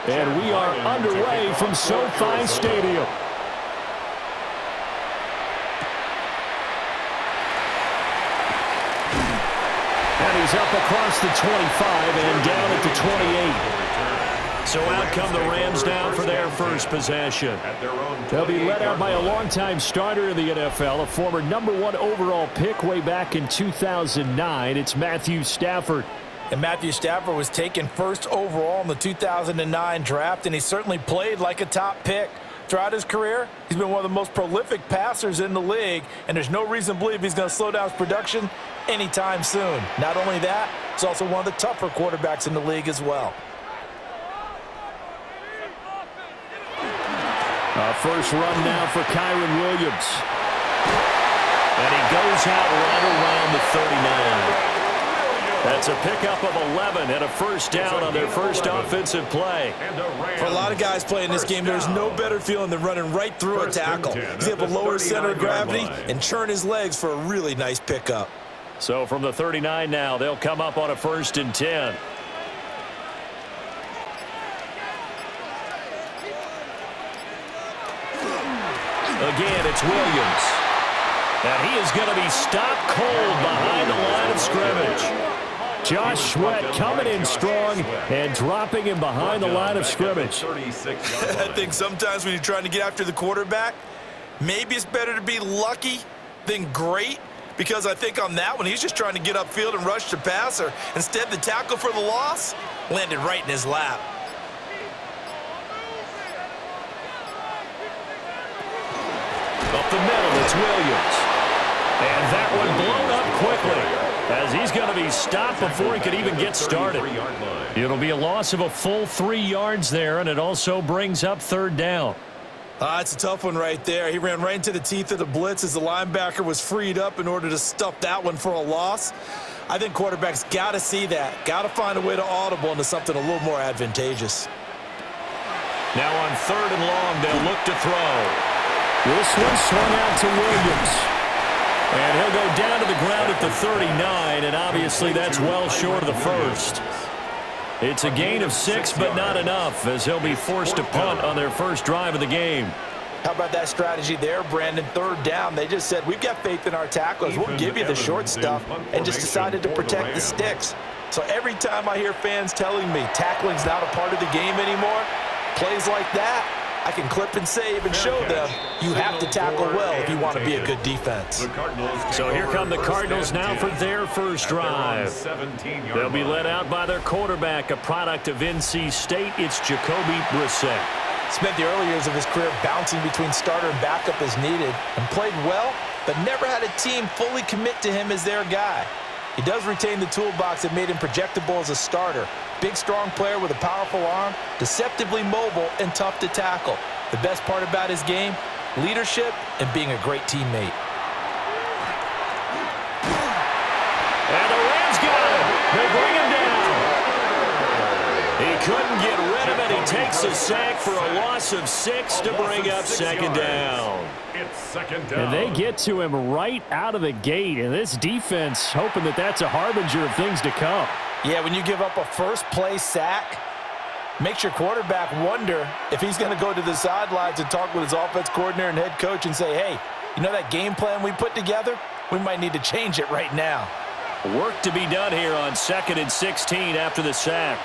And we are underway from SoFi Stadium. And he's up across the 25 and down at the 28. So out come the Rams down for their first possession. They'll be led out by a longtime starter in the NFL, a former #1 overall pick way back in 2009. It's Matthew Stafford. And Matthew Stafford was taken first overall in the 2009 draft, and he certainly played like a top pick. Throughout his career, he's been one of the most prolific passers in the league, and there's no reason to believe he's going to slow down his production anytime soon. Not only that, he's also one of the tougher quarterbacks in the league as well. First run now for Kyron Williams. And he goes out right around the 39. That's a pickup of 11 and a first down on their first offensive play. For a lot of guys playing this game, there's no better feeling than running right through a tackle. He's able to lower his center of gravity and churn his legs for a really nice pickup. So from the 39 now, they'll come up on a 1st and 10. Again, it's Williams. And he is going to be stopped cold behind the line of scrimmage. Josh Sweat coming in strong and dropping him behind the line of scrimmage. I think sometimes when you're trying to get after the quarterback, maybe it's better to be lucky than great, because I think on that one, he's just trying to get upfield and rush the passer. Instead, the tackle for the loss landed right in his lap. Up the middle, it's Williams. And that one blown up quickly, as he's going to be stopped before he could even get started. It'll be a loss of a full 3 yards there, and it also brings up 3rd down. It's a tough one right there. He ran right into the teeth of the blitz as the linebacker was freed up in order to stuff that one for a loss. I think quarterbacks got to see that. Got to find a way to audible into something a little more advantageous. Now on 3rd and long, they'll look to throw. This one swung out to Williams. And he'll go down to the ground at the 39, and obviously that's well short of the first. It's a gain of 6, but not enough, as he'll be forced to punt on their first drive of the game. How about that strategy there, Brandon? 3rd down, they just said, we've got faith in our tacklers. We'll give you the short stuff, and just decided to protect the sticks. So every time I hear fans telling me tackling's not a part of the game anymore, plays like that, I can clip and save and show them you have to tackle well if you want to be a good defense. So here come the Cardinals now for their first drive. They'll be led out by their quarterback, a product of NC State. It's Jacoby Brissett. Spent the early years of his career bouncing between starter and backup as needed, and played well, but never had a team fully commit to him as their guy. He does retain the toolbox that made him projectable as a starter. Big, strong player with a powerful arm, deceptively mobile, and tough to tackle. The best part about his game, leadership and being a great teammate. And the Rams got him. They bring him down. He couldn't get rid of it. He takes a sack for a loss of 6 to bring up 2nd down. And they get to him right out of the gate. And this defense hoping that that's a harbinger of things to come. Yeah, when you give up a first-play sack, makes your quarterback wonder if he's going to go to the sidelines and talk with his offense coordinator and head coach and say, hey, you know that game plan we put together? We might need to change it right now. Work to be done here on 2nd and 16 after the sack.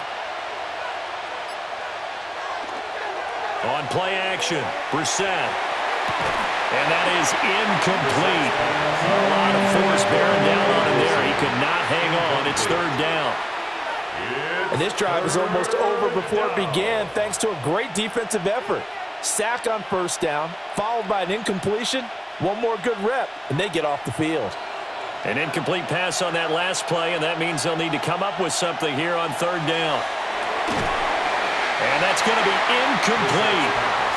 On play action, Brissett. And that is incomplete. A lot of force bearing down on him there. He could not hang on. It's 3rd down. And this drive is almost over before it began thanks to a great defensive effort. Sack on 1st down, followed by an incompletion. One more good rep, and they get off the field. An incomplete pass on that last play, and that means they'll need to come up with something here on 3rd down. And that's going to be incomplete.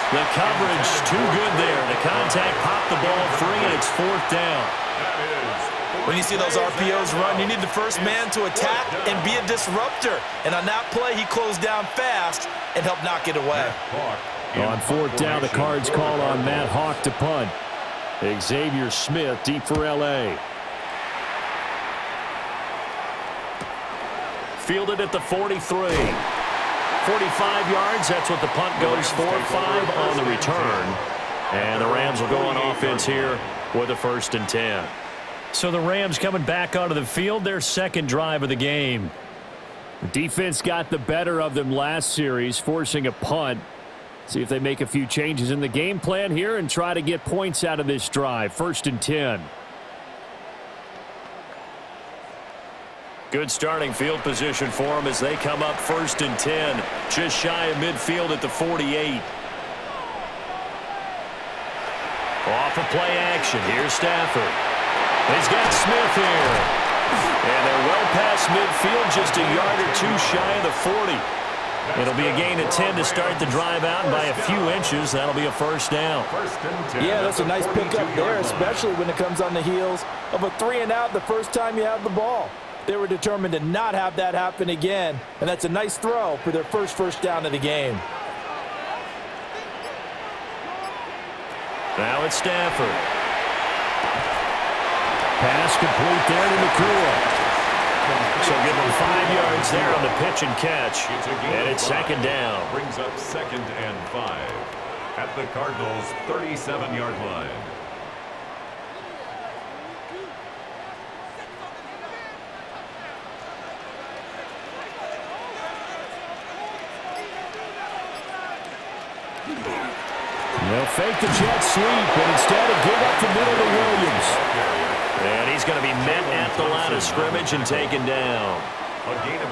The coverage too good there. The contact popped the ball free, and it's 4th down. When you see those RPOs run, you need the first man to attack and be a disruptor. And on that play, he closed down fast and helped knock it away. On 4th down, the Cards call on Matt Hawk to punt. Xavier Smith deep for L.A. Fielded at the 43. 45 yards. That's what the punt goes for. 5 on the return. And the Rams will go on offense here with a 1st and 10. So the Rams coming back onto the field, their second drive of the game. Defense got the better of them last series, forcing a punt. See if they make a few changes in the game plan here and try to get points out of this drive. 1st and 10. Good starting field position for them as they come up 1st and 10. Just shy of midfield at the 48. Off of play action. Here's Stafford. He's got Smith here. And they're well past midfield, just a yard or 2 shy of the 40. It'll be a gain of 10 to start the drive out, and by a few inches, that'll be a 1st down. Yeah, that's a nice pickup there, especially when it comes on the heels of a 3-and-out the first time you have the ball. They were determined to not have that happen again, and that's a nice throw for their first down of the game. Now it's Stafford. Pass complete there to McCool. So give them 5 yards there on the pitch and catch. And it's 2nd down. Brings up 2nd and 5 at the Cardinals' 37-yard line. They'll fake the jet sweep, and instead of give up the middle to Williams. And he's going to be met at the line of scrimmage and taken down.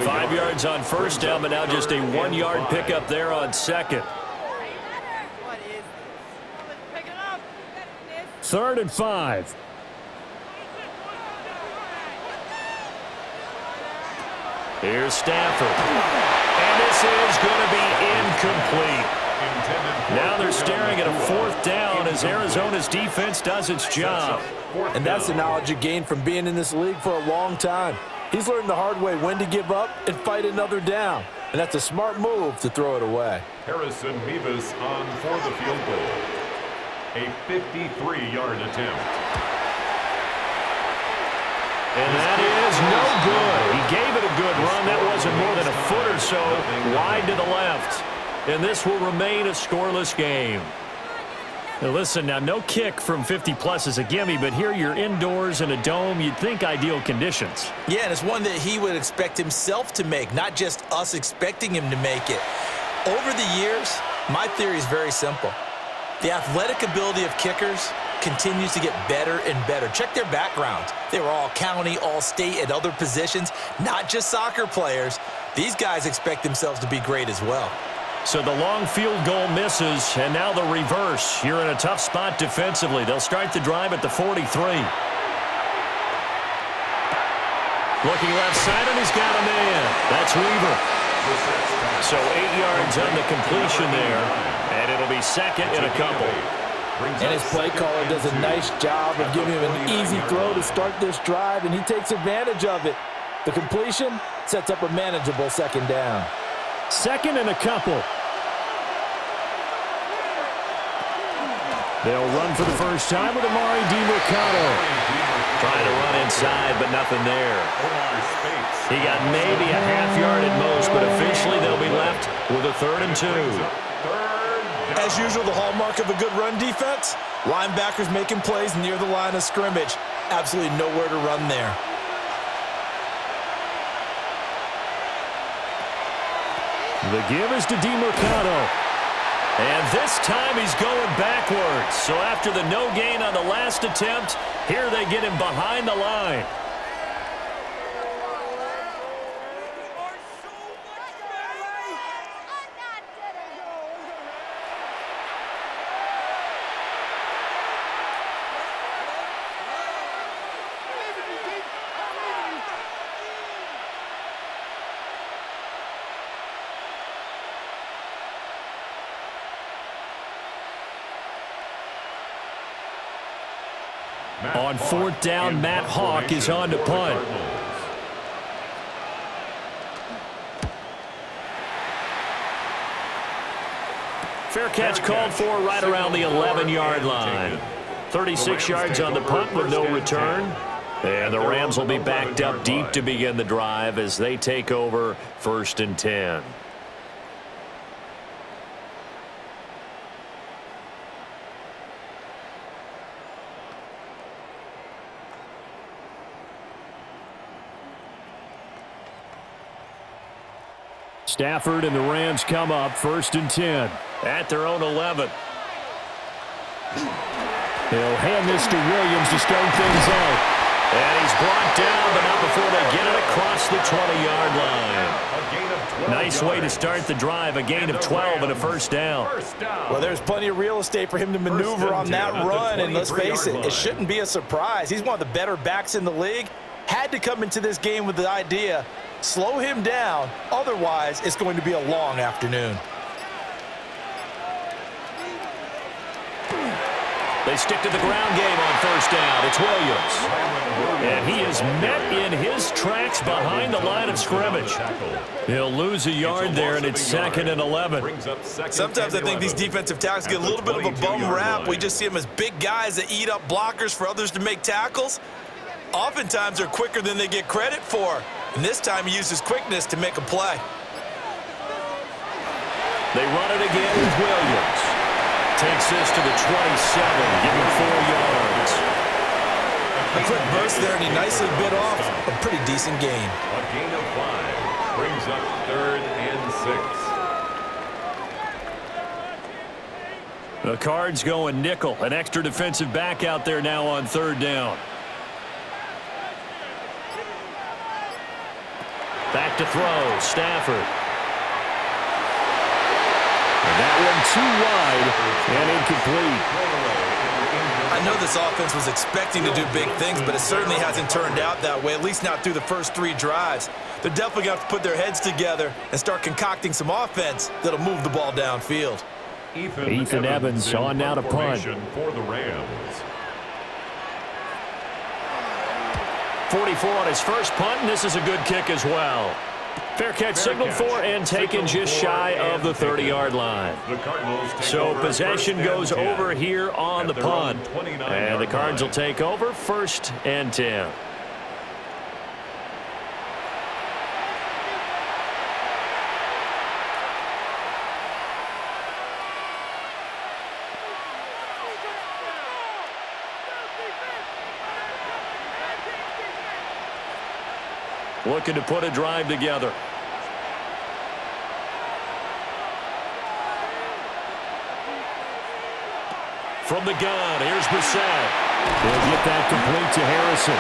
5 yards on 1st down, but now just a 1-yard pickup there on 2nd. 3rd and 5. Here's Stafford. And this is going to be incomplete. Now they're staring at a 4th down as Arizona's defense does its job. And that's the knowledge you gain from being in this league for a long time. He's learned the hard way when to give up and fight another down. And that's a smart move to throw it away. Harrison Mevis on for the field goal. A 53-yard attempt. And that is no good. He gave it a good run. That wasn't more than a foot or so wide to the left. And this will remain a scoreless game. Now listen, now no kick from 50-plus is a gimme, but here you're indoors in a dome. You'd think ideal conditions. Yeah, and it's one that he would expect himself to make, not just us expecting him to make it. Over the years, my theory is very simple. The athletic ability of kickers continues to get better and better. Check their backgrounds. They were all county, all state at other positions, not just soccer players. These guys expect themselves to be great as well. So the long field goal misses, and now the reverse. You're in a tough spot defensively. They'll start the drive at the 43. Looking left side, and he's got a man. That's Weaver. So 8 yards on the completion there, and it'll be 2nd and a couple. And his play caller does a nice job of giving him an easy throw to start this drive, and he takes advantage of it. The completion sets up a manageable 2nd down. 2nd and a couple. They'll run for the first time with Amari DiMercato. Trying to run inside, but nothing there. He got maybe a half yard at most, but officially they'll be left with a 3rd and 2. As usual, the hallmark of a good run defense, linebackers making plays near the line of scrimmage. Absolutely nowhere to run there. The give is to DiMercato. And this time he's going backwards. So after the no gain on the last attempt, here they get him behind the line. On 4th down, Matt Hawk is on to punt. Fair catch called for right around the 11-yard line. 36 yards on the punt with no return. And the Rams will be backed up deep to begin the drive as they take over 1st and 10. Stafford and the Rams come up 1st and 10 at their own 11. They'll hand this to Williams to start things out. And he's brought down, but not before they get it across the 20-yard line. Nice way to start the drive, a gain of 12 and a first down. Well, there's plenty of real estate for him to maneuver on that run, and let's face it, it shouldn't be a surprise. He's one of the better backs in the league. Had to come into this game with the idea, slow him down, otherwise it's going to be a long afternoon. They stick to the ground game on first down. It's Williams. And he is met in his tracks behind the line of scrimmage. He'll lose a yard there, and it's 2nd and 11. Sometimes I think these defensive tackles get a little bit of a bum rap. We just see them as big guys that eat up blockers for others to make tackles. Oftentimes they're quicker than they get credit for. And this time he uses quickness to make a play. They run it again with Williams. Takes this to the 27, giving 4 yards. A quick burst there, and he nicely bit off a pretty decent gain. A gain of 5 brings up 3rd and 6. The Cards going nickel. An extra defensive back out there now on 3rd down. Back to throw, Stafford. That one too wide and incomplete. I know this offense was expecting to do big things, but it certainly hasn't turned out that way, at least not through the first 3 drives. They're definitely going to have to put their heads together and start concocting some offense that'll move the ball downfield. Ethan Evans on now to punt. For the Rams. 44 on his first punt, and this is a good kick as well. Fair catch signaled for and taken just shy of the 30-yard line. So possession goes over here on the punt. And the Cards will take over 1st and 10. Looking to put a drive together. From the gun, here's Brissett. He'll get that complete to Harrison.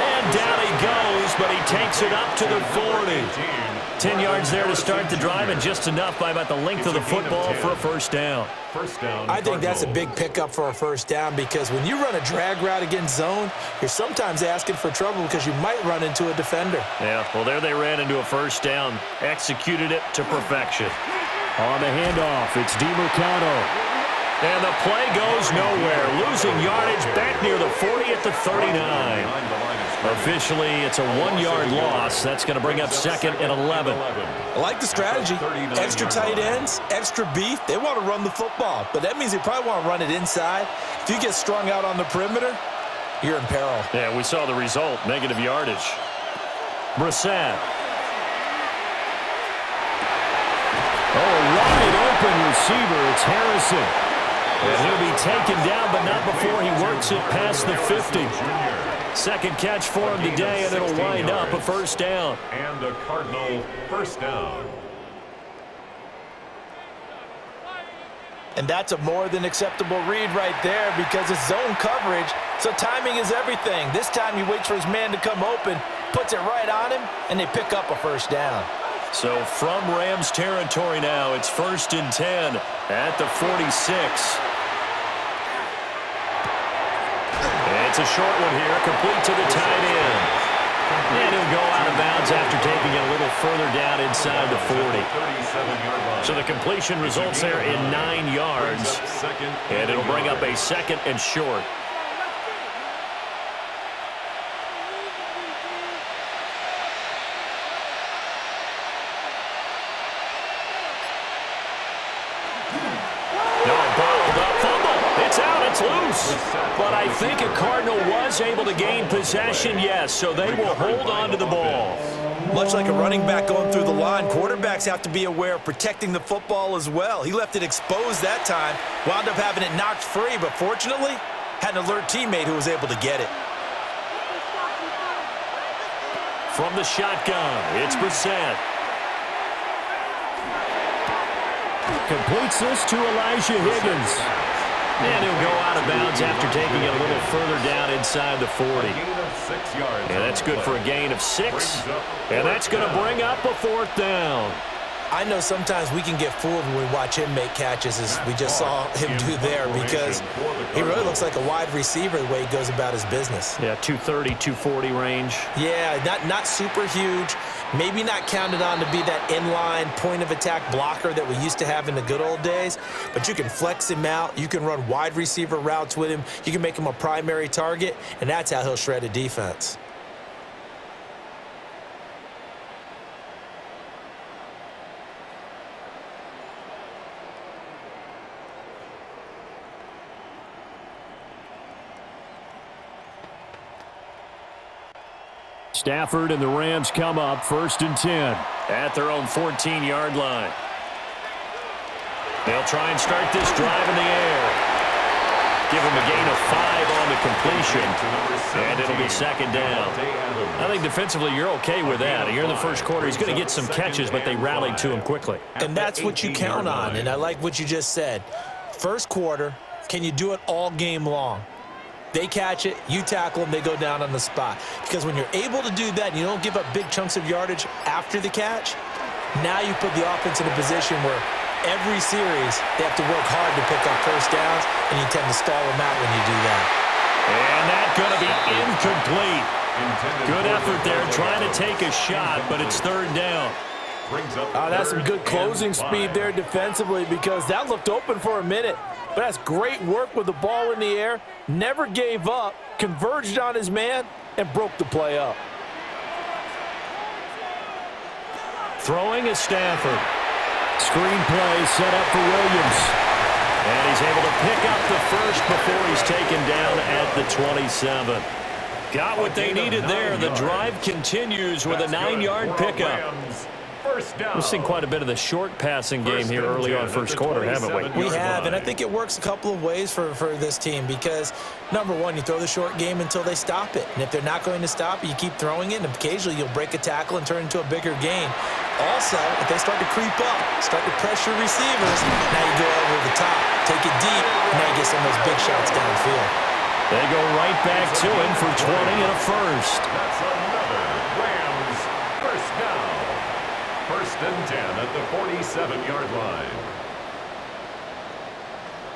And down he goes, but he takes it up to the 40. 10 yards there to start the drive, and just enough by about the length of the football for a first down. I think that's a big pickup for a first down, because when you run a drag route against zone, you're sometimes asking for trouble because you might run into a defender. Yeah, well, there they ran into a first down. Executed it to perfection. On the handoff, it's DiMercado. And the play goes nowhere. Losing yardage back near the 40 at the 39. Officially, it's a 1-yard loss. That's going to bring up 2nd and 11. I like the strategy. Extra tight ends, extra beef. They want to run the football, but that means they probably want to run it inside. If you get strung out on the perimeter, you're in peril. Yeah, we saw the result. Negative yardage. Brissett. Oh, wide open receiver. It's Harrison. And he'll be taken down, but not before he works it past the 50. Second catch for him today, and it'll wind up a first down. And the Cardinal first down. And that's a more than acceptable read right there, because it's zone coverage, so timing is everything. This time he waits for his man to come open, puts it right on him, and they pick up a first down. So from Rams territory now, it's 1st and 10 at the 46. It's a short one here, complete to the tight end. And he'll go out of bounds after taking it a little further down inside the 40. So the completion results there in 9 yards. And it'll bring up a 2nd and short. But I think a Cardinal was able to gain possession, yes, so they will hold on to the ball. Much like a running back going through the line, quarterbacks have to be aware of protecting the football as well. He left it exposed that time, wound up having it knocked free, but fortunately, had an alert teammate who was able to get it. From the shotgun, it's Brissett. completes this to Elijah Higgins. And he'll go out of bounds after taking it a little further down inside the 40. And that's good for a gain of 6. And that's going to bring up a 4th down. I know sometimes we can get fooled when we watch him make catches, as we just saw him do there, because he really looks like a wide receiver the way he goes about his business. Yeah, 230, 240 range. Yeah, not super huge. Maybe not counted on to be that inline point-of-attack blocker that we used to have in the good old days, but you can flex him out. You can run wide receiver routes with him. You can make him a primary target, and that's how he'll shred a defense. Stafford and the Rams come up 1st and 10 at their own 14-yard line. They'll try and start this drive in the air. Give him a gain of 5 on the completion, and it'll be 2nd down. I think defensively you're okay with that. Here in the first quarter, he's going to get some catches, but they rallied to him quickly. And that's what you count on, and I like what you just said. First quarter, can you do it all game long? They catch it, you tackle them, they go down on the spot. Because when you're able to do that and you don't give up big chunks of yardage after the catch, now you put the offense in a position where every series they have to work hard to pick up first downs, and you tend to stall them out when you do that. And that's going to be incomplete. Good effort there trying to take a shot, but it's 3rd down. That's some good closing speed there defensively, because that looked open for a minute. But that's great work with the ball in the air. Never gave up, converged on his man, and broke the play up. Throwing is Stafford. Screen play set up for Williams. And he's able to pick up the first before he's taken down at the 27. Got what they needed there. The drive continues with a 9-yard pickup. We've seen quite a bit of the short passing game here early on first quarter, haven't we? We have, and I think it works a couple of ways for this team, because, number one, you throw the short game until they stop it. And if they're not going to stop it, you keep throwing it, and occasionally you'll break a tackle and turn it into a bigger gain. Also, if they start to creep up, start to pressure receivers, now you go over the top, take it deep, and now you get some of those big shots downfield. They go right back to him for 20 and a first. That's another Rams first down. 1st and 10 at the 47-yard line.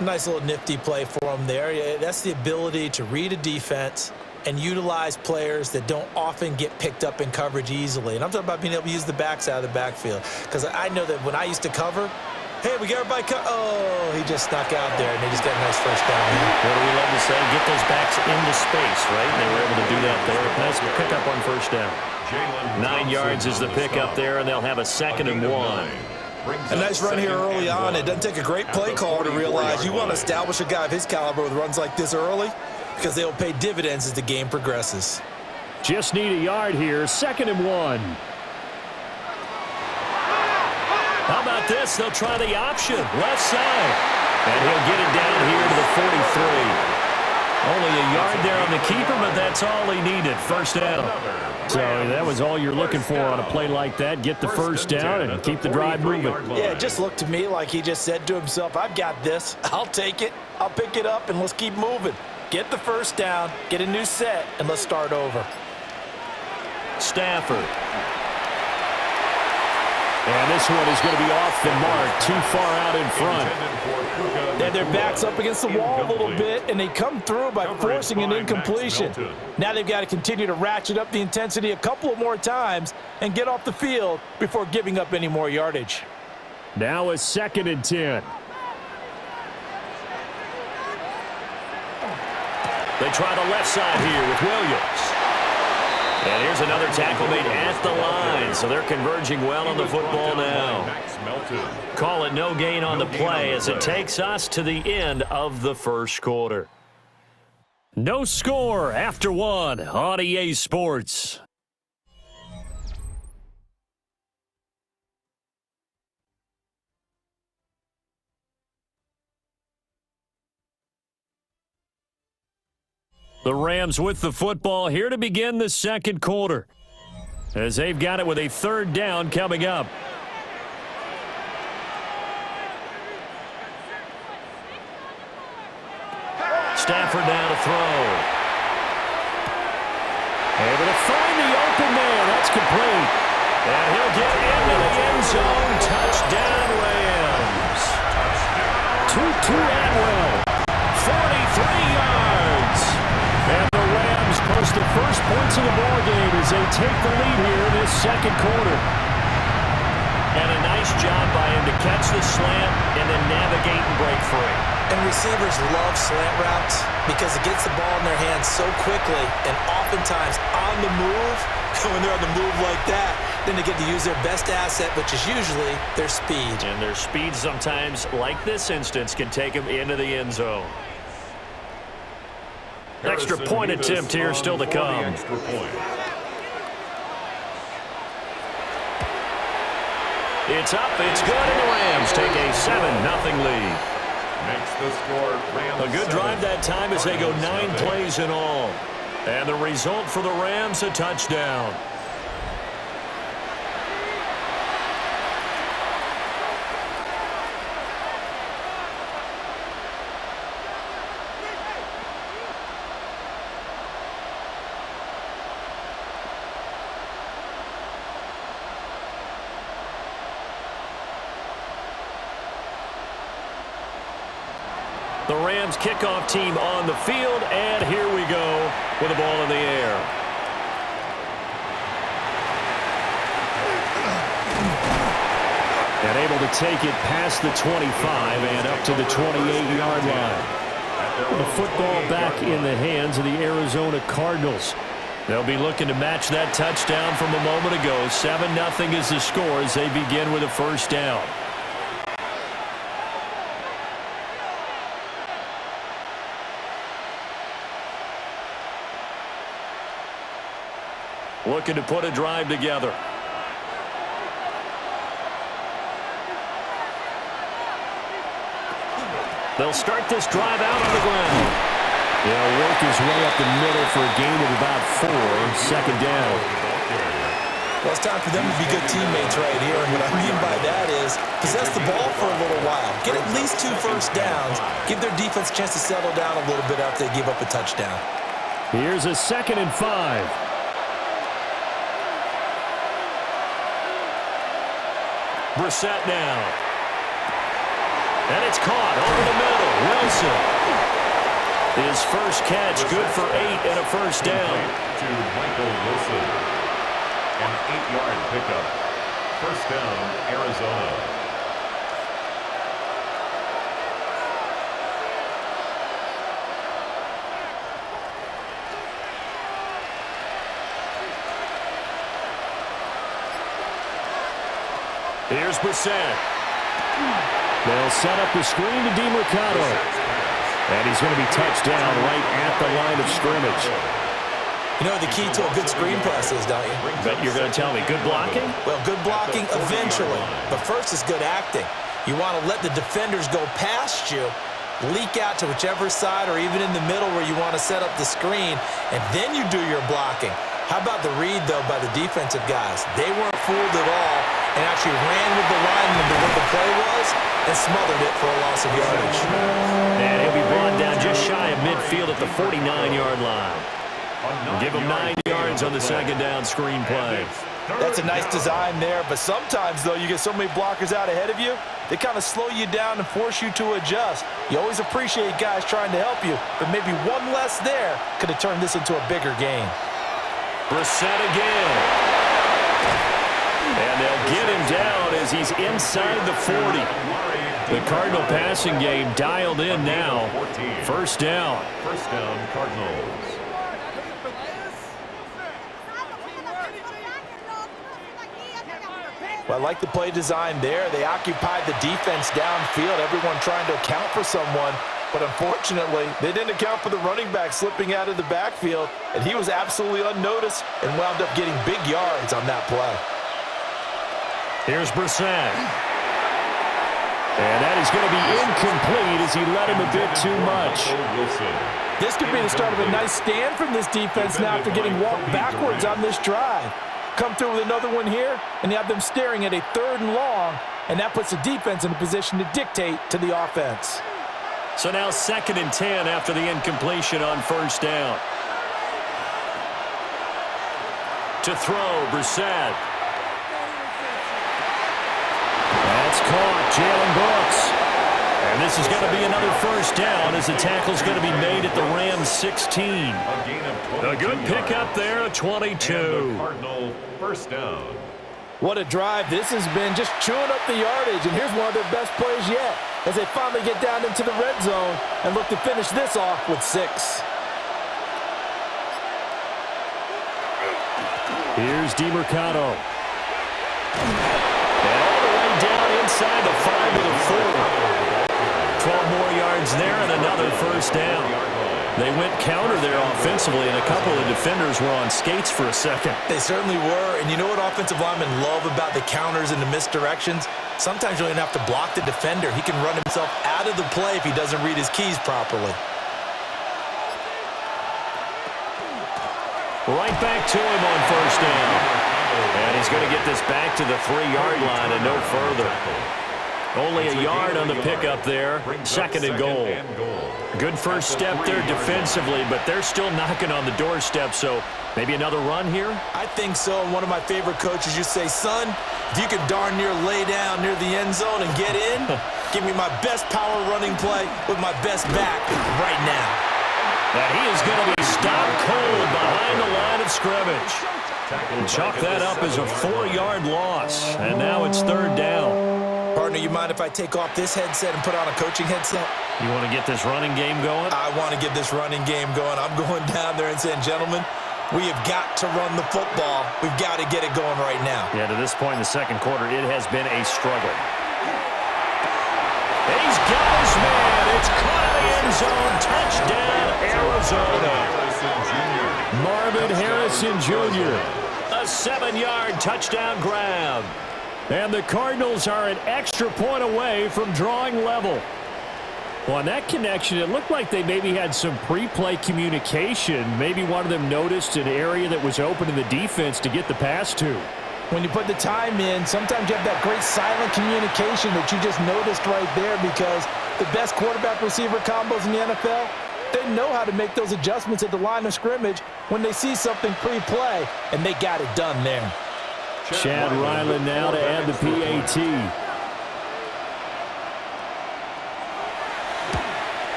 Nice little nifty play for them there. That's the ability to read a defense and utilize players that don't often get picked up in coverage easily. And I'm talking about being able to use the backs out of the backfield. Because I know that when I used to cover, hey, we got everybody oh, he just snuck out there, and they just got a nice first down. What do we love to say? Get those backs into space, right? And they were able to do that there. Nice pickup on first down. 9 yards is the pickup there, and they'll have a 2nd and 1. A nice run here early on. It doesn't take a great play caller to realize you want to establish a guy of his caliber with runs like this early, because they'll pay dividends as the game progresses. Just need a yard here. 2nd and 1. How about this? They'll try the option. Left side. And he'll get it down here to the 43. Only a yard there on the keeper, but that's all he needed. First down. So that was all you're looking for on a play like that. Get the first down and keep the drive moving. Yeah, it just looked to me like he just said to himself, I've got this. I'll take it. I'll pick it up, and let's keep moving. Get the first down, get a new set, and let's start over. Stafford. And this one is going to be off the mark, too far out in front. And their back's up against the wall a little bit, and they come through by forcing an incompletion. Now they've got to continue to ratchet up the intensity a couple of more times and get off the field before giving up any more yardage. Now a 2nd and 10. They try the left side here with Williams. And here's another tackle made at the line, so they're converging well on the football now. Call it no gain on the play as it takes us to the end of the first quarter. No score after 1 on EA Sports. The Rams with the football here to begin the second quarter, as they've got it with a 3rd down coming up. Stafford now to throw. Able to find the open man. That's complete. And he'll get into the end zone. Touchdown, Rams. 2-2 Atwell. 43 yards. And the Rams post the first points of the ballgame as they take the lead here in this second quarter. And a nice job by him to catch the slant and then navigate and break free. And receivers love slant routes because it gets the ball in their hands so quickly and oftentimes on the move. When they're on the move like that, then they get to use their best asset, which is usually their speed. And their speed sometimes, like this instance, can take them into the end zone. Extra point attempt here still to come. It's up, it's good, and the Rams take a 7-0 lead. Makes the score Rams A good drive that time as they go 9 plays in all. And the result for the Rams, a touchdown. The Rams kickoff team on the field, and here we go with the ball in the air. And able to take it past the 25 and up to the 28-yard line. The football back in the hands of the Arizona Cardinals. They'll be looking to match that touchdown from a moment ago. 7-0 is the score as they begin with a first down. Looking to put a drive together. They'll start this drive out on the ground. They'll work his way up the middle for a gain of about 4. Second down. Well, it's time for them to be good teammates right here. And what I mean by that is possess the ball for a little while. Get at least 2 first downs. Give their defense a chance to settle down a little bit after they give up a touchdown. Here's a 2nd and 5. Brissett now. And it's caught over the middle. Wilson. His first catch, good for 8 and a first down. To Michael Wilson. An 8-yard pickup. First down, Arizona. Here's Brissett. They'll set up the screen to DeMarcado. And he's going to be touched down right at the line of scrimmage. You know the key to a good screen pass is, don't you? Bet you're going to tell me good blocking? Well, good blocking eventually. But first is good acting. You want to let the defenders go past you, leak out to whichever side or even in the middle where you want to set up the screen, and then you do your blocking. How about the read, though, by the defensive guys? They weren't fooled at all and actually ran with the lineman to what the play was and smothered it for a loss of yardage. And he'll be brought down just shy of midfield at the 49-yard line. Give him 9 yards on the second down screen play. That's a nice design there, but sometimes, though, you get so many blockers out ahead of you, they kind of slow you down and force you to adjust. You always appreciate guys trying to help you, but maybe one less there could have turned this into a bigger game. Brissett again. And they'll get him down as he's inside the 40. The Cardinal passing game dialed in now. First down. First down, Cardinals. Well, I like the play design there. They occupied the defense downfield, everyone trying to account for someone. But unfortunately, they didn't account for the running back slipping out of the backfield, and he was absolutely unnoticed and wound up getting big yards on that play. Here's Brissett. And that is going to be incomplete as he led him a bit too much. This could be the start of a nice stand from this defense now after getting walked backwards on this drive. Come through with another one here, and you have them staring at a 3rd and long, and that puts the defense in a position to dictate to the offense. So now 2nd and 10 after the incompletion on first down. To throw, Brissett. That's caught, Jalen Brooks. And this is going to be another first down as the tackle's going to be made at the Rams 16. A good pickup there, a 22. Cardinal first down. What a drive this has been, just chewing up the yardage. And here's one of their best plays yet as they finally get down into the red zone and look to finish this off with 6. Here's DeMercado. And all the way down inside the 5 to the 4. 12 more yards there and another first down. They went counter there offensively, and a couple of defenders were on skates for a second. They certainly were, and you know what offensive linemen love about the counters and the misdirections? Sometimes you don't even have to block the defender. He can run himself out of the play if he doesn't read his keys properly. Right back to him on first down. And he's going to get this back to the 3-yard line and no further. Only a yard on the pickup there. 2nd and goal. Good first step there defensively, but they're still knocking on the doorstep, so maybe another run here? I think so. And one of my favorite coaches used to say, son, if you can darn near lay down near the end zone and get in, give me my best power running play with my best back right now. And he is going to be stopped cold behind the line of scrimmage. Chalk that up as a 4-yard loss, and now it's 3rd down. Partner, you mind if I take off this headset and put on a coaching headset? You want to get this running game going? I want to get this running game going. I'm going down there and saying, gentlemen, we have got to run the football. We've got to get it going right now. Yeah, to this point in the second quarter, it has been a struggle. He's got his man. It's caught in the end zone. Touchdown, Arizona. Marvin Harrison Jr. A 7-yard touchdown grab. And the Cardinals are an extra point away from drawing level. Well, on that connection, it looked like they maybe had some pre-play communication. Maybe one of them noticed an area that was open in the defense to get the pass to. When you put the time in, sometimes you have that great silent communication that you just noticed right there, because the best quarterback-receiver combos in the NFL, they know how to make those adjustments at the line of scrimmage when they see something pre-play, and they got it done there. Chad Ryland now to add the PAT.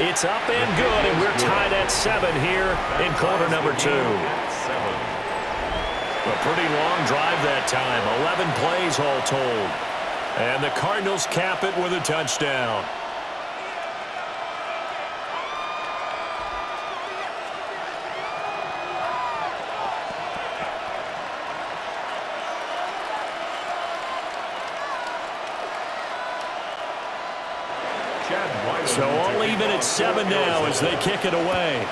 It's up and good, and we're tied at 7 here in quarter number 2. A pretty long drive that time, 11 plays all told. And the Cardinals cap it with a touchdown. So all even at 7 now as they kick it away.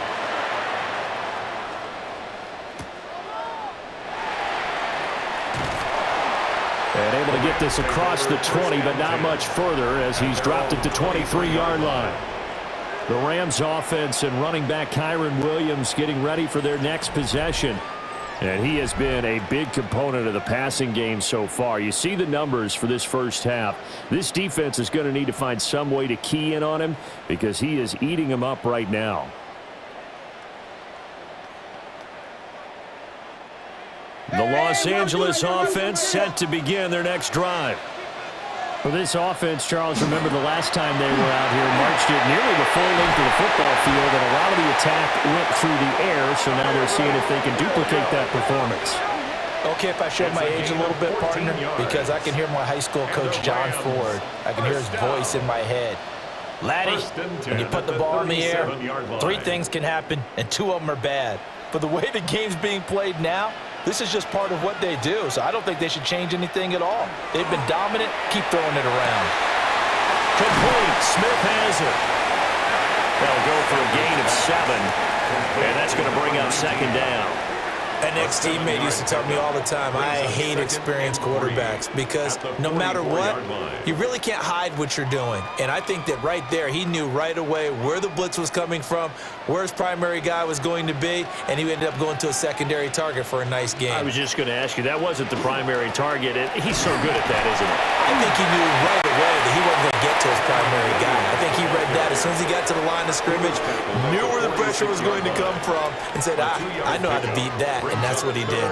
And able to get this across the 20, but not much further as he's dropped it to 23-yard line. The Rams offense and running back Kyren Williams getting ready for their next possession. And he has been a big component of the passing game so far. You see the numbers for this first half. This defense is going to need to find some way to key in on him because he is eating them up right now. The Los Angeles offense set to begin their next drive. For this offense, Charles, remember the last time they were out here, marched it nearly the full length of the football field, and a lot of the attack went through the air, so now they're seeing if they can duplicate that performance. Okay, if I show my age a little bit, partner, because I can hear my high school coach, John Ford. I can hear his voice in my head. Laddie, when you put the ball in the air, 3 things can happen, and 2 of them are bad. But the way the game's being played now, this is just part of what they do, so I don't think they should change anything at all. They've been dominant. Keep throwing it around. Complete. Smith has it. They'll go for a gain of 7, and that's going to bring up 2nd down. An ex-teammate used to tell me all the time, I hate experienced quarterbacks because no matter what, you really can't hide what you're doing. And I think that right there, he knew right away where the blitz was coming from, where his primary guy was going to be, and he ended up going to a secondary target for a nice game. I was just going to ask you, that wasn't the primary target. He's so good at that, isn't he? I think he knew right away that he wasn't going to get to his primary guy. I think he read that as soon as he got to the line of scrimmage, knew where the pressure was going to come from, and said, I know how to beat that, and that's what he did.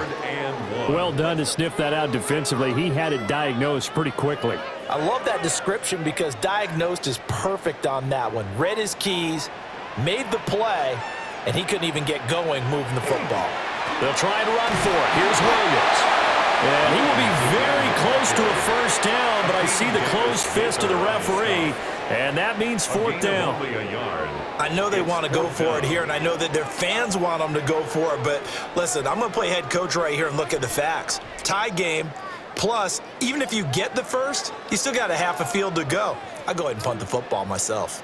Well done to sniff that out defensively. He had it diagnosed pretty quickly. I love that description because diagnosed is perfect on that one. Read his keys, made the play, and he couldn't even get going moving the football. They'll try and run for it. Here's Williams. And he will be very close to a first down, but I see the closed fist of the referee, and that means fourth down. I know they want to go for it here, and I know that their fans want them to go for it, but listen, I'm going to play head coach right here and look at the facts. Tie game, plus, even if you get the first, you still got a half a field to go. I'll go ahead and punt the football myself.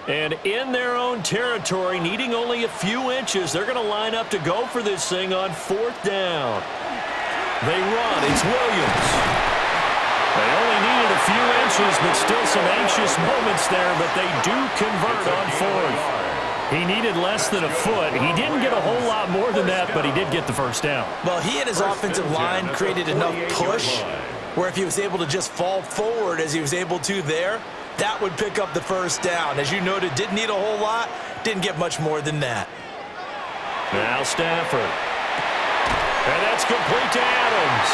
And in their own territory, needing only a few inches, they're going to line up to go for this thing on fourth down. They run. It's Williams. They only needed a few inches, but still some anxious moments there, but they do convert on fourth. He needed less than a foot. He didn't get a whole lot more than that, but he did get the first down. Well, he and his offensive line created enough push where if he was able to just fall forward as he was able to there, that would pick up the first down. As you noted, didn't need a whole lot, didn't get much more than that. Now Stafford. And that's complete to Adams.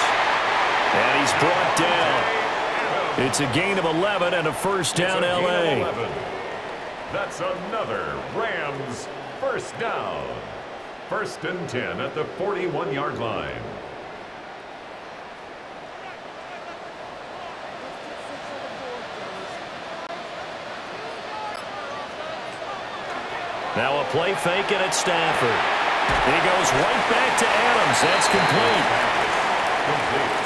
And he's brought down. It's a gain of 11 and a first down, L.A. That's another Rams first down. First and 10 at the 41-yard line. Now a play fake, and it's Stafford. He goes right back to Adams. That's complete.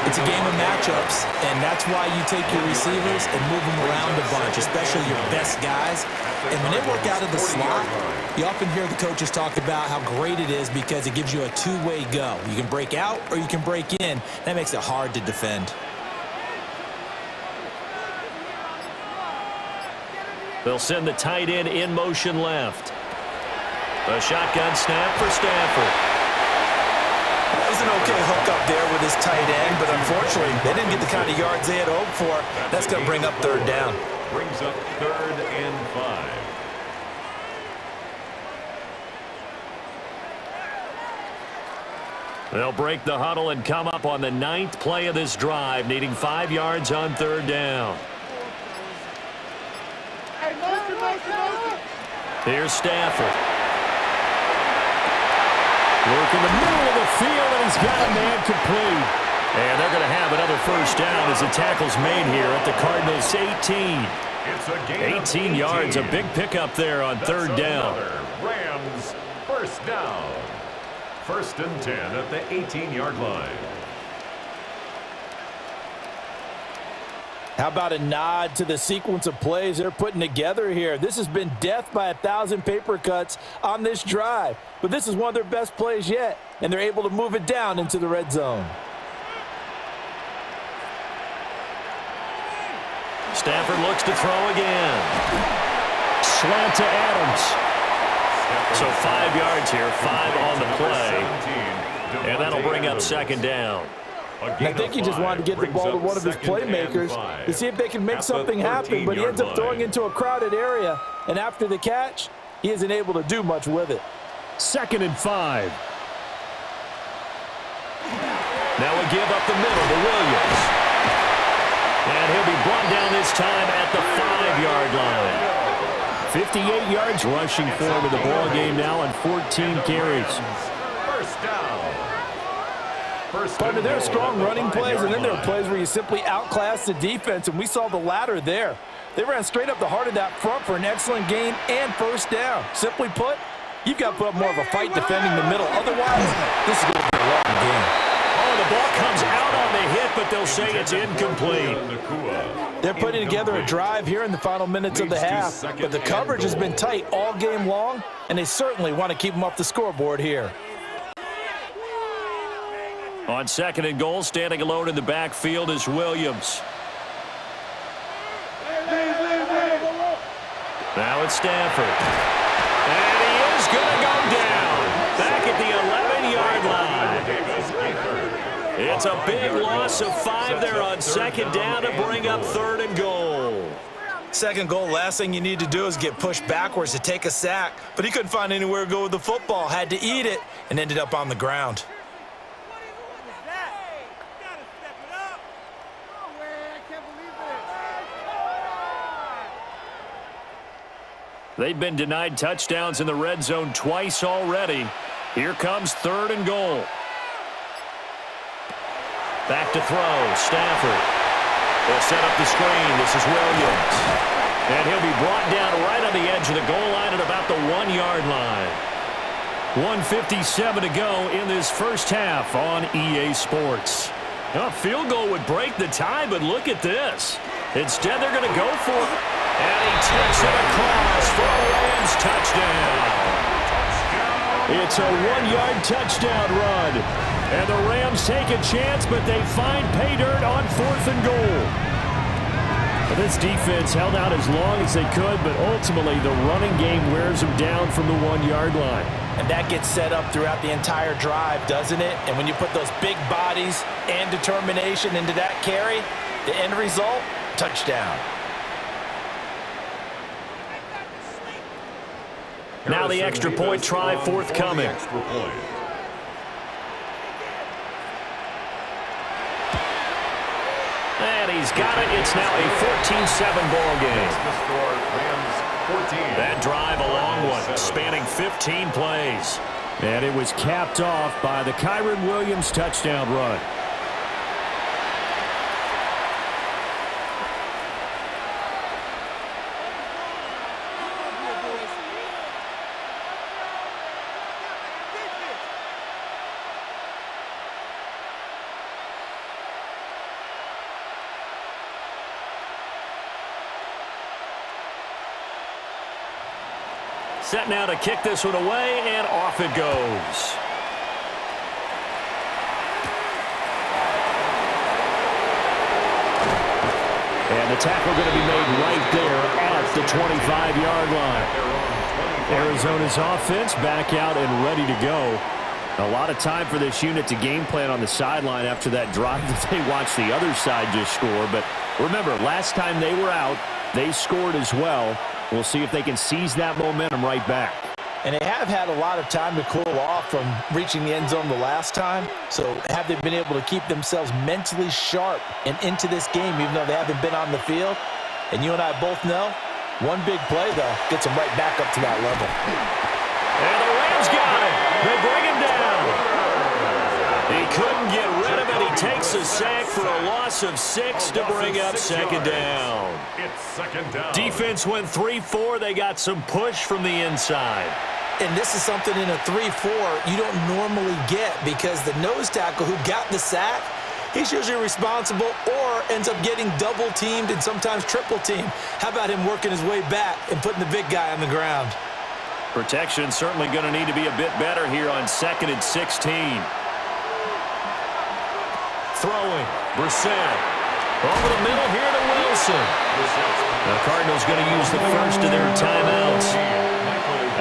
It's a game of matchups, and that's why you take your receivers and move them around a bunch, especially your best guys. And when they work out of the slot, you often hear the coaches talk about how great it is because it gives you a two-way go. You can break out or you can break in. That makes it hard to defend. They'll send the tight end in motion left. A shotgun snap for Stafford. That was an okay hook up there with his tight end, but unfortunately, they didn't get the kind of yards they had hoped for. That's going to bring up third down. Brings up 3rd and 5. They'll break the huddle and come up on the 9th play of this drive, needing 5 yards on third down. Here's Stafford. Work in the middle of the field, and he's got a man complete. And they're going to have another first down as the tackle's made here at the Cardinals' 18. 18 yards, a big pickup there on third down. Rams first down. First and 10 at the 18-yard line. How about a nod to the sequence of plays they're putting together here? This has been death by 1,000 paper cuts on this drive. But this is one of their best plays yet, and they're able to move it down into the red zone. Stafford looks to throw again. Slant to Adams. So 5 yards here, 5 on the play. And that'll bring up second down. I think he just wanted to get the ball to one of his playmakers to see if they can make something happen, but he ends up throwing into a crowded area, and after the catch, he isn't able to do much with it. 2nd and 5. Now a give up the middle to Williams. And he'll be brought down this time at the 5-yard line. 58 yards rushing forward to the ball game now on 14 carries. First down. Partner, there are strong running plays, and then there are plays where you simply outclass the defense, and we saw the latter there. They ran straight up the heart of that front for an excellent gain and first down. Simply put, you've got to put up more of a fight defending the middle. Otherwise, this is going to be a long game. Oh, the ball comes out on the hit, but they'll say it's incomplete. They're putting together a drive here in the final minutes of the half, but the coverage has been tight all game long, and they certainly want to keep them off the scoreboard here. On 2nd and goal, standing alone in the backfield is Williams. Now it's Stafford. And he is going to go down. Back at the 11-yard line. It's a big loss of 5 there on second down to bring up 3rd and goal. Second goal, last thing you need to do is get pushed backwards to take a sack. But he couldn't find anywhere to go with the football, had to eat it, and ended up on the ground. They've been denied touchdowns in the red zone twice already. Here comes 3rd and goal. Back to throw, Stafford. They'll set up the screen. This is Williams. And he'll be brought down right on the edge of the goal line at about the 1-yard line. 1:57 to go in this first half on EA Sports. A field goal would break the tie, but look at this. Instead, they're going to go for it. And he takes it across for a Rams touchdown. It's a 1-yard touchdown run. And the Rams take a chance, but they find pay dirt on 4th and goal. But this defense held out as long as they could, but ultimately the running game wears them down from the 1-yard line. And that gets set up throughout the entire drive, doesn't it? And when you put those big bodies and determination into that carry, the end result, touchdown. Now the extra point try forthcoming. And he's got it. It's now a 14-7 ball game. That drive a long one, spanning 15 plays. And it was capped off by the Kyren Williams touchdown run. Set now to kick this one away, and off it goes. And the tackle going to be made right there at the 25-yard line. Arizona's offense back out and ready to go. A lot of time for this unit to game plan on the sideline after that drive that they watched the other side just score. But remember, last time they were out, they scored as well. We'll see if they can seize that momentum right back. And they have had a lot of time to cool off from reaching the end zone the last time. So have they been able to keep themselves mentally sharp and into this game, even though they haven't been on the field? And you and I both know, one big play, though, gets them right back up to that level. And the Rams got it. They bring him down. He couldn't get rid of it. He takes a sack for a loss of 6 to bring up second down. It's second down. Defense went 3-4. They got some push from the inside. And this is something in a 3-4 you don't normally get, because the nose tackle who got the sack, he's usually responsible or ends up getting double-teamed and sometimes triple-teamed. How about him working his way back and putting the big guy on the ground? Protection certainly going to need to be a bit better here on 2nd and 16. Throwing, Brissett. Over the middle here to Wilson. The Cardinals going to use the first of their timeouts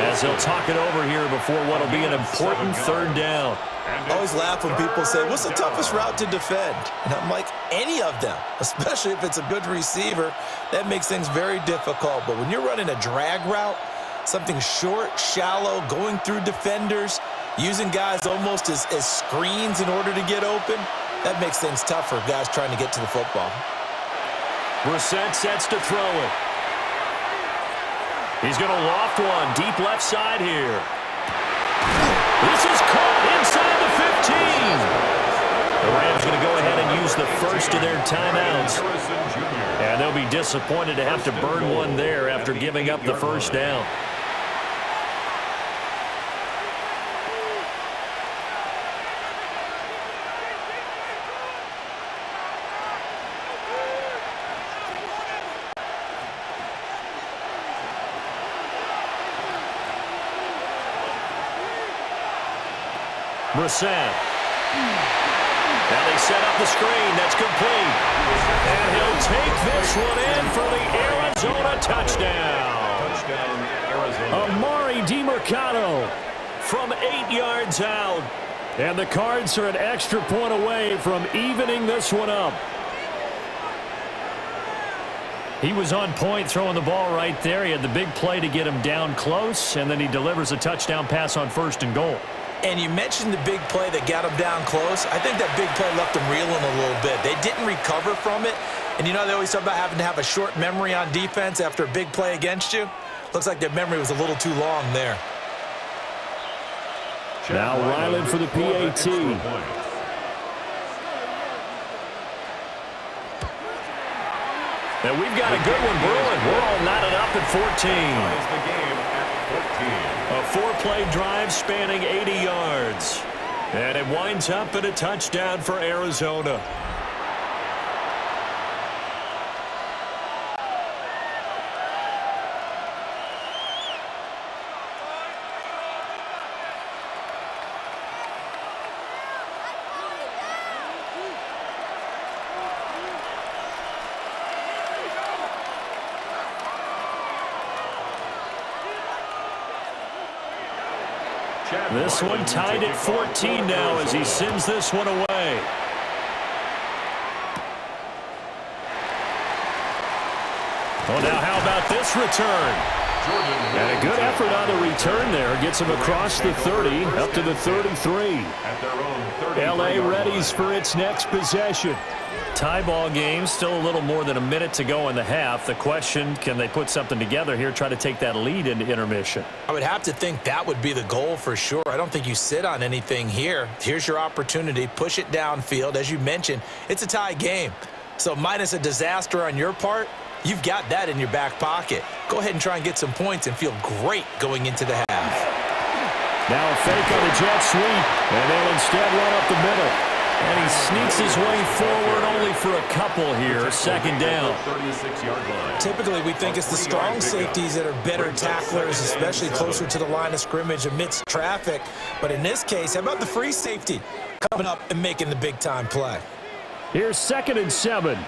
as they'll talk it over here before what will be an important 3rd down. I always laugh when people say, what's the toughest route to defend? And I'm like, any of them, especially if it's a good receiver. That makes things very difficult. But when you're running a drag route, something short, shallow, going through defenders, using guys almost as screens in order to get open, that makes things tough for guys trying to get to the football. Brissett sets to throw it. He's going to loft one deep left side here. This is caught inside the 15. The Rams going to go ahead and use the first of their timeouts. And they'll be disappointed to have to burn one there after giving up the first down. Brissett. Now they set up the screen. That's complete. And he'll take this one in for the Arizona touchdown. Amari DiMercado from 8 yards out. And the Cards are an extra point away from evening this one up. He was on point throwing the ball right there. He had the big play to get him down close, and then he delivers a touchdown pass on 1st and goal. And you mentioned the big play that got him down close. I think that big play left him reeling a little bit. They didn't recover from it. And you know they always talk about having to have a short memory on defense after a big play against you? Looks like their memory was a little too long there. Now Ryland for the PAT. And we've got a good one brewing. We're all knotted up at 14. A 4-play drive spanning 80 yards. And it winds up at a touchdown for Arizona. This one tied at 14 now as he sends this one away. Oh, now how about this return? And a good effort on the return there. Gets him across the 30, up to the 33. L.A. readies for its next possession. Tie ball game, still a little more than a minute to go in the half. The question, can they put something together here, try to take that lead into intermission? I would have to think that would be the goal for sure. I don't think you sit on anything here. Here's your opportunity. Push it downfield. As you mentioned, it's a tie game. So minus a disaster on your part, you've got that in your back pocket. Go ahead and try and get some points and feel great going into the half. Now a fake on the jet sweep, and they'll instead run up the middle. And he sneaks his way forward only for a couple here. 2nd down. Typically, we think it's the strong safeties that are better tacklers, especially closer to the line of scrimmage amidst traffic. But in this case, how about the free safety coming up and making the big-time play? Here's 2nd and 7.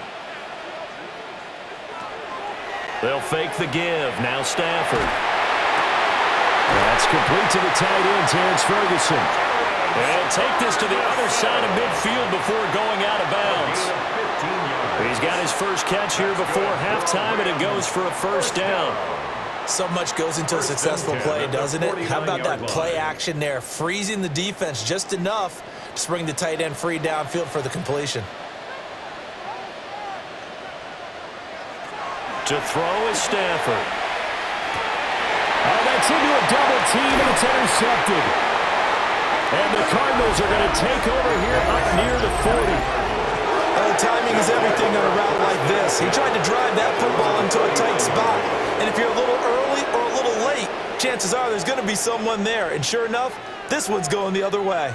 They'll fake the give. Now Stafford. That's complete to the tight end, Terrence Ferguson. They'll take this to the other side of midfield before going out of bounds. He's got his first catch here before halftime, and it goes for a 1st down. So much goes into a successful play, doesn't it? How about that play action there, freezing the defense just enough to bring the tight end free downfield for the completion. To throw is Stafford. Oh, that's into a double team, and it's intercepted. And the Cardinals are going to take over here up near the 40. Timing is everything on a route like this. He tried to drive that football into a tight spot. And if you're a little early or a little late, chances are there's going to be someone there. And sure enough, this one's going the other way.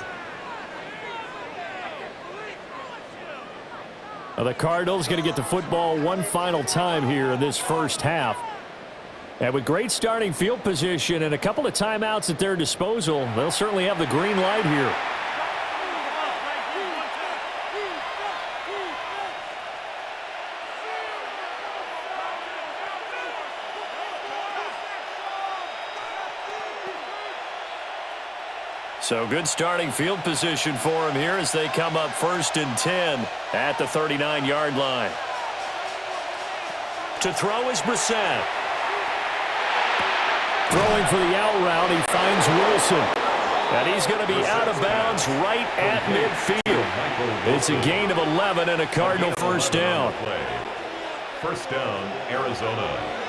Well, the Cardinals going to get the football one final time here in this first half. And with great starting field position and a couple of timeouts at their disposal, they'll certainly have the green light here. So good starting field position for him here as they come up 1st and 10 at the 39-yard line. To throw is Brissett. Throwing for the out route, he finds Wilson. And he's going to be out of bounds right at midfield. It's a gain of 11 and a Cardinal 1st down. 1st down, Arizona.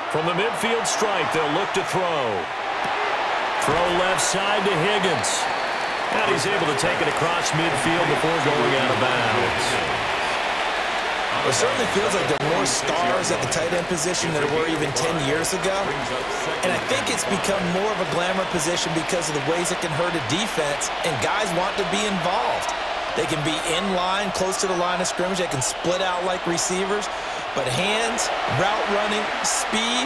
From the midfield strike, they'll look to throw. Throw left side to Higgins. And he's able to take it across midfield before going out of bounds. It certainly feels like there are more stars at the tight end position than there were even 10 years ago. And I think it's become more of a glamour position because of the ways it can hurt a defense, and guys want to be involved. They can be in line, close to the line of scrimmage. They can split out like receivers. But hands, route running, speed,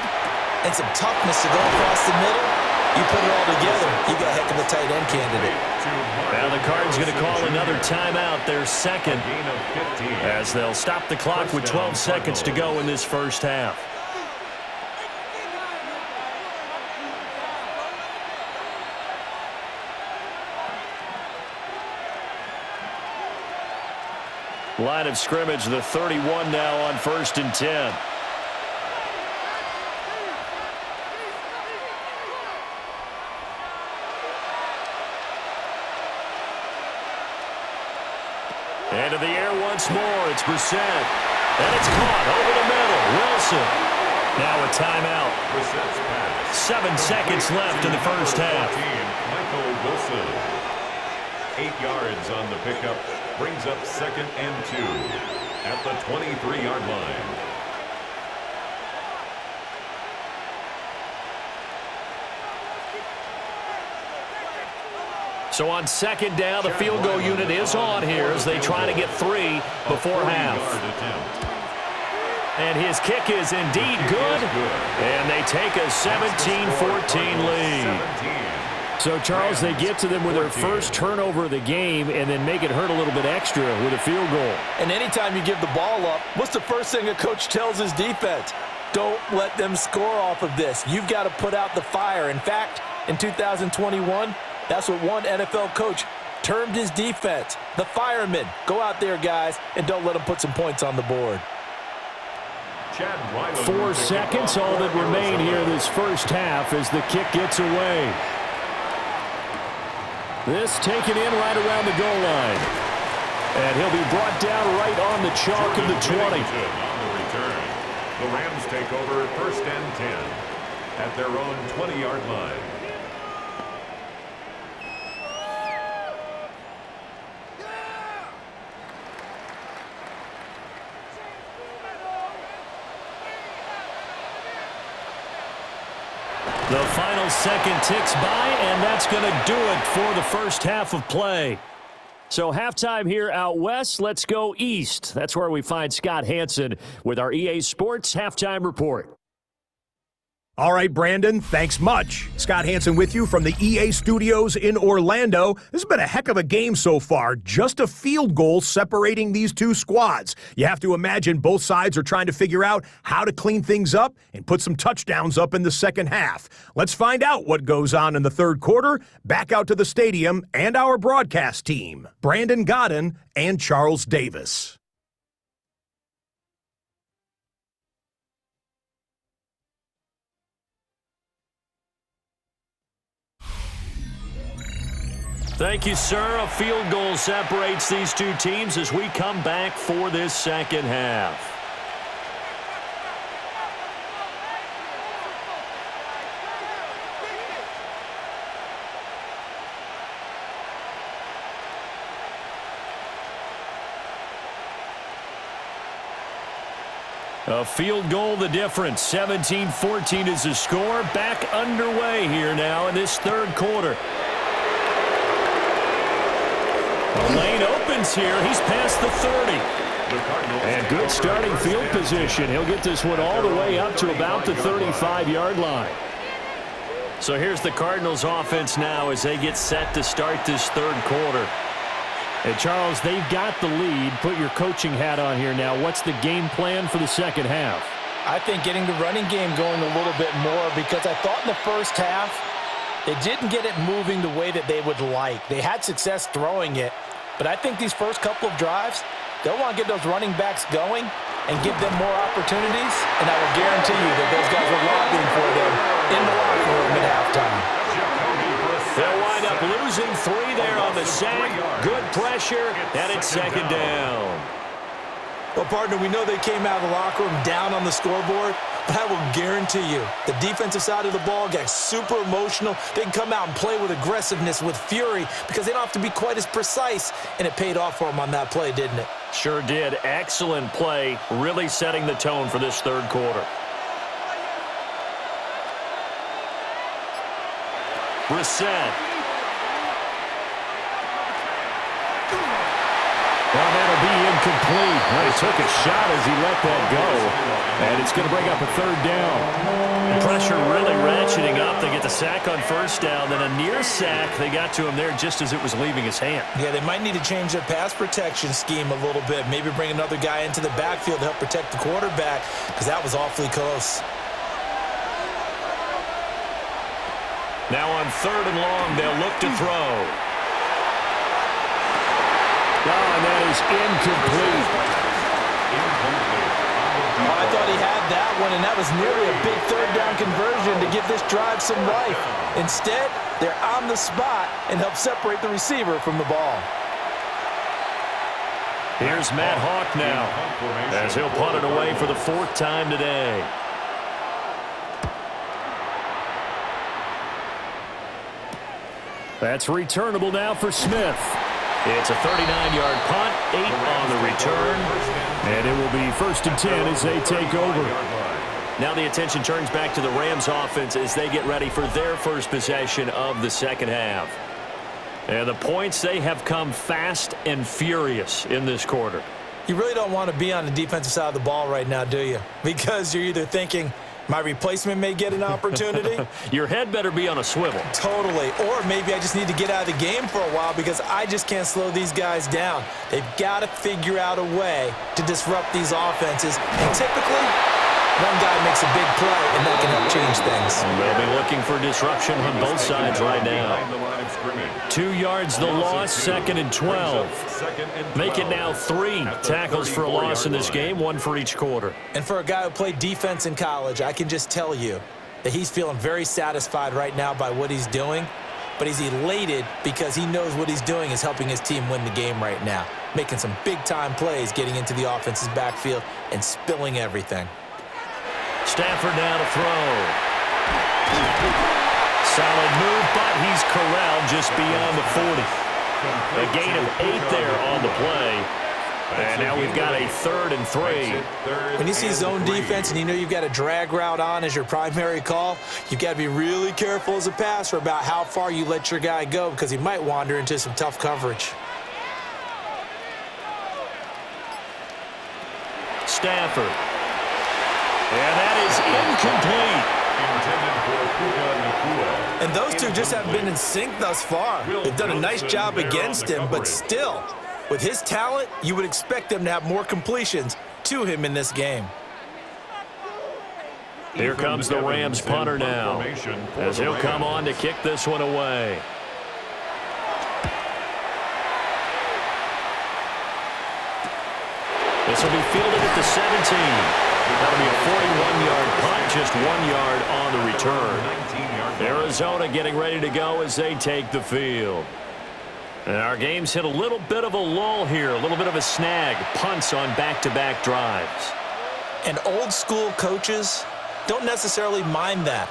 and some toughness to go across the middle, You put it all together, you got a heck of a tight end candidate. Now the Cards going to call another timeout, their second, as they'll stop the clock with 12 seconds to go in this first half. Line of scrimmage, the 31 now on 1st and 10. Into the air once more. It's Brissett. And it's caught over the middle. Wilson. Now a timeout. 7 seconds left in the first half. Michael Wilson. 8 yards on the pickup. Brings up 2nd and 2 at the 23-yard line. So on 2nd down, the field goal unit is on here as they try to get 3 before half. And his kick is indeed good. And they take a 17-14 lead. So, Charles, they get to them with their first turnover of the game and then make it hurt a little bit extra with a field goal. And anytime you give the ball up, what's the first thing a coach tells his defense? Don't let them score off of this. You've got to put out the fire. In fact, in 2021, that's what one NFL coach termed his defense, the firemen. Go out there, guys, and don't let them put some points on the board. 4 seconds, all that remain here this first half as the kick gets away. This taken in right around the goal line. And he'll be brought down right on the chalk of the 20. On the return, the Rams take over 1st and 10 at their own 20-yard line. The final second ticks by, and that's going to do it for the first half of play. So halftime here out west. Let's go east. That's where we find Scott Hansen with our EA Sports Halftime Report. All right, Brandon, thanks much. Scott Hansen with you from the EA Studios in Orlando. This has been a heck of a game so far. Just a field goal separating these two squads. You have to imagine both sides are trying to figure out how to clean things up and put some touchdowns up in the second half. Let's find out what goes on in the third quarter. Back out to the stadium and our broadcast team, Brandon Godden and Charles Davis. Thank you, sir. A field goal separates these two teams as we come back for this second half. A field goal the difference. 17-14 is the score. Back underway here now in this third quarter. The lane opens here. He's past the 30. And good starting field position. He'll get this one all the way up to about the 35-yard line. So here's the Cardinals offense now as they get set to start this third quarter. And Charles, they've got the lead. Put your coaching hat on here now. What's the game plan for the second half? I think getting the running game going a little bit more, because I thought in the first half they didn't get it moving the way that they would like. They had success throwing it, but I think these first couple of drives, they'll want to get those running backs going and give them more opportunities, and I will guarantee you that those guys were lobbying for them in the locker room at halftime. They'll wind up losing 3 there on the sack. Good pressure, and it's second down. Well, partner, we know they came out of the locker room down on the scoreboard, but I will guarantee you the defensive side of the ball got super emotional. They can come out and play with aggressiveness, with fury, because they don't have to be quite as precise, and it paid off for them on that play, didn't it? Sure did. Excellent play, really setting the tone for this third quarter. Brissett. Well, that'll be incomplete. Well, he took a shot as he let that go, and it's going to bring up a third down. The pressure really ratcheting up. They get the sack on first down, then a near sack. They got to him there just as it was leaving his hand. Yeah, they might need to change their pass protection scheme a little bit. Maybe bring another guy into the backfield to help protect the quarterback, because that was awfully close. Now on 3rd and long, they'll look to throw. Oh, and that is incomplete. Oh, I thought he had that one, and that was nearly a big third down conversion to give this drive some life. Instead, they're on the spot and help separate the receiver from the ball. Here's Matt Hawk now, as he'll punt it away for the 4th time today. That's returnable now for Smith. It's a 39-yard punt, 8 on the return, and it will be 1st and 10 as they take over. Now the attention turns back to the Rams offense as they get ready for their first possession of the second half. And the points, they have come fast and furious in this quarter. You really don't want to be on the defensive side of the ball right now, do you? Because you're either thinking, my replacement may get an opportunity. Your head better be on a swivel. Totally. Or maybe I just need to get out of the game for a while because I just can't slow these guys down. They've got to figure out a way to disrupt these offenses. And typically, one guy makes a big play, and that can help change things. They'll be looking for disruption on both sides right now. 2 yards the loss, 2nd and 12. Make it now 3 tackles for a loss in this game, 1 for each quarter. And for a guy who played defense in college, I can just tell you that he's feeling very satisfied right now by what he's doing. But he's elated because he knows what he's doing is helping his team win the game right now. Making some big-time plays, getting into the offense's backfield, and spilling everything. Stafford now to throw. Solid move, but he's corralled just beyond the 40. A gain of 8 there on the play. And now we've got a 3rd and 3. When you see zone defense and you know you've got a drag route on as your primary call, you've got to be really careful as a passer about how far you let your guy go because he might wander into some tough coverage. Stafford. And that is incomplete. And those two just haven't been in sync thus far. They've done a nice job against him, but still, with his talent, you would expect them to have more completions to him in this game. Here comes the Rams punter now, as he'll come on to kick this one away. This will be fielded at the 17. That'll be a 41-yard punt, just 1 yard on the return. Arizona getting ready to go as they take the field. And our game's hit a little bit of a lull here, a little bit of a snag. Punts on back-to-back drives. And old-school coaches don't necessarily mind that.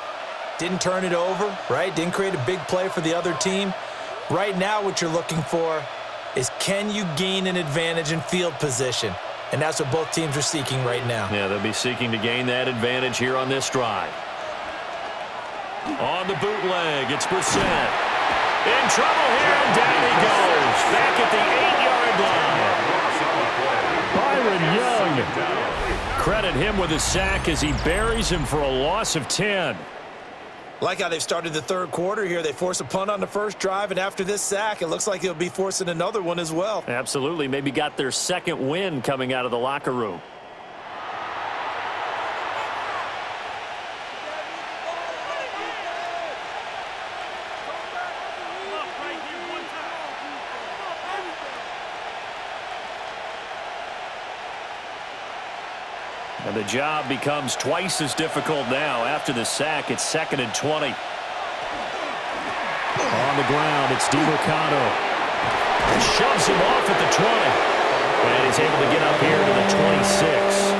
Didn't turn it over, right? Didn't create a big play for the other team. Right now what you're looking for is can you gain an advantage in field position? And that's what both teams are seeking right now. Yeah, they'll be seeking to gain that advantage here on this drive. On the bootleg, it's Brissett. In trouble here, and down he goes. Back at the 8-yard line. Byron Young. Credit him with a sack as he buries him for a loss of 10. Like how they've started the third quarter here. They force a punt on the first drive, and after this sack, it looks like they'll be forcing another one as well. Absolutely. Maybe got their second win coming out of the locker room. And the job becomes twice as difficult now. After the sack, it's 2nd and 20. On the ground, it's DiMercado. Shoves him off at the 20. And he's able to get up here to the 26.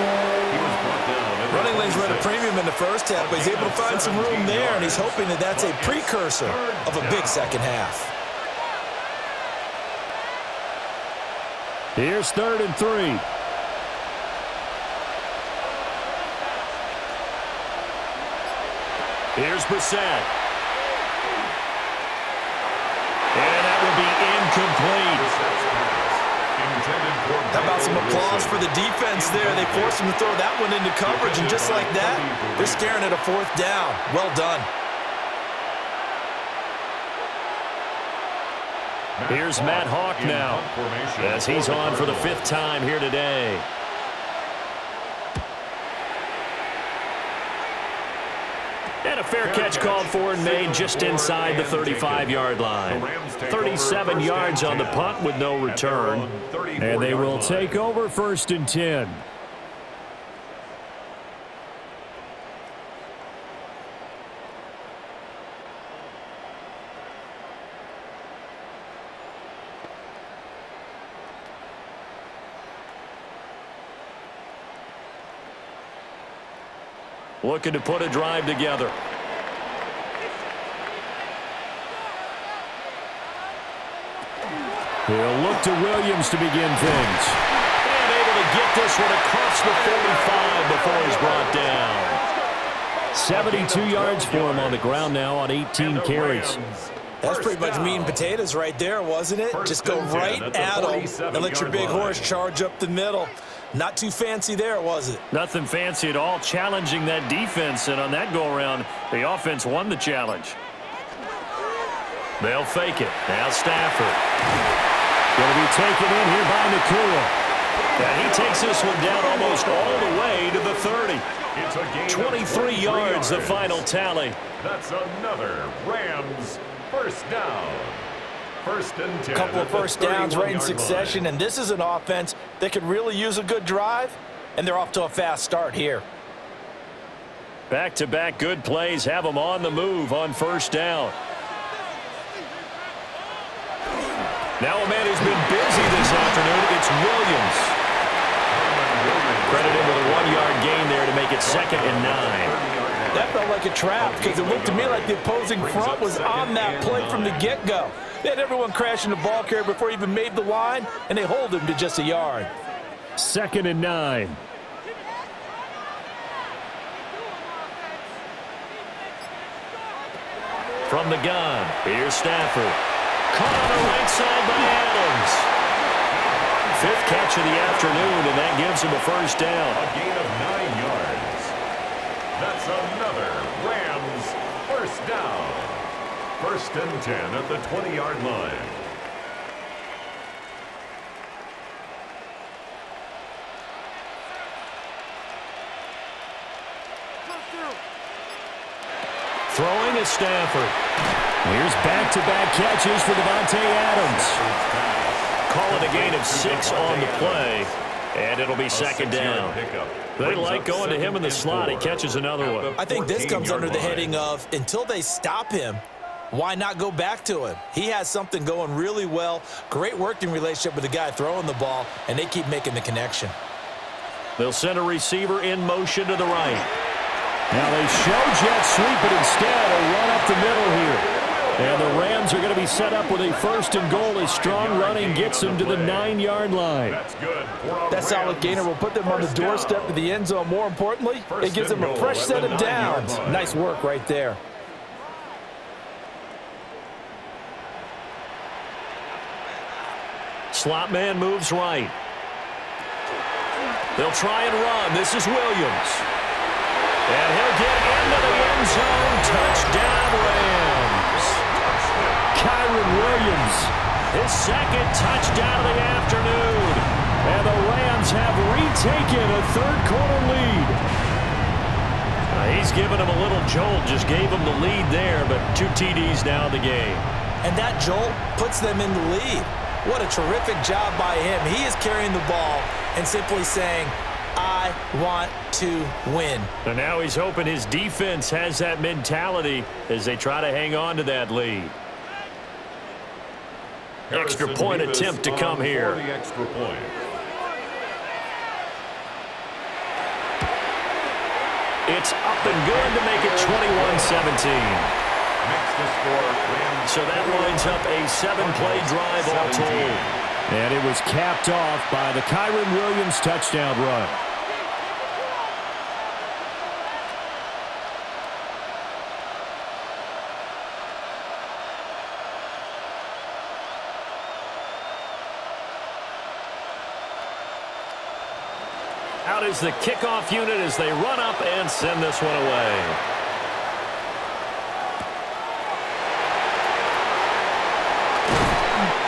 Running lanes were at a premium in the first half, but he's able to find some room there, and he's hoping that that's a precursor of a big second half. Here's 3rd and 3. Here's Brissett. And that will be incomplete. How about some Applause for the defense there. They forced him to throw that one into coverage, and just like that, they're staring at a fourth down. Well done. Here's Matt Hawk now, as he's on for the 5th time here today. And a fair catch called for and made just inside the 35-yard line. 37 yards on the punt with no return. And they will take over 1st and 10. Looking to put a drive together. He'll look to Williams to begin things. And able to get this one across the 45 before he's brought down. 72 yards for him on the ground now on 18 carries. That's pretty much meat and potatoes right there, wasn't it? Just go right at them and let your big horse charge up the middle. Not too fancy there, was it? Nothing fancy at all, challenging that defense, and on that go-around, the offense won the challenge. They'll fake it. Now Stafford. Going to be taken in here by Nakua. And he takes this one down almost all the way to the 30. 23 yards, the final tally. That's another Rams first down. 1st and 10. A couple of first downs right in succession, and this is an offense that could really use a good drive, and they're off to a fast start here. Back-to-back good plays have them on the move on 1st down. Now a man who's been busy this afternoon, it's Williams. Credit him with a 1-yard gain there to make it 2nd and 9. That felt like a trap because it looked to me like the opposing front was on that play from the get-go. They had everyone crashing the ball carrier before he even made the line, and they hold him to just a yard. 2nd and 9. From the gun, here's Stafford. Caught on the right side by Adams. 5th catch of the afternoon, and that gives him a 1st down. A gain of 9 yards. That's another Rams first down. 1st and 10 at the 20-yard line. Throwing is Stafford. Here's back-to-back catches for Davante Adams. Call it a gain of 6 on the play, and it'll be 2nd down. They like going to him in the slot. He catches another one. I think this comes under the heading of, until they stop him, why not go back to him? He has something going really well. Great working relationship with the guy throwing the ball, and they keep making the connection. They'll send a receiver in motion to the right. Now they show jet sweep, but instead a run up the middle here. And the Rams are going to be set up with a 1st and goal as strong running gets them to the 9-yard line. That's good. That solid gainer will put them on the doorstep of the end zone. More importantly, it gives them a fresh set of downs. Nice work right there. Slot man moves right. They'll try and run. This is Williams. And he'll get into the end zone. Touchdown, Rams. Kyron Williams, his 2nd touchdown of the afternoon. And the Rams have retaken a 3rd-quarter lead. He's given him a little jolt, just gave him the lead there, but 2 TDs now in the game. And that jolt puts them in the lead. What a terrific job by him. He is carrying the ball and simply saying, I want to win. And now he's hoping his defense has that mentality as they try to hang on to that lead. Extra point attempt to come here. Extra point. It's up and good to make it 21-17. So that lines up a 7-play drive all told. And it was capped off by the Kyron Williams touchdown run. Out is the kickoff unit as they run up and send this one away.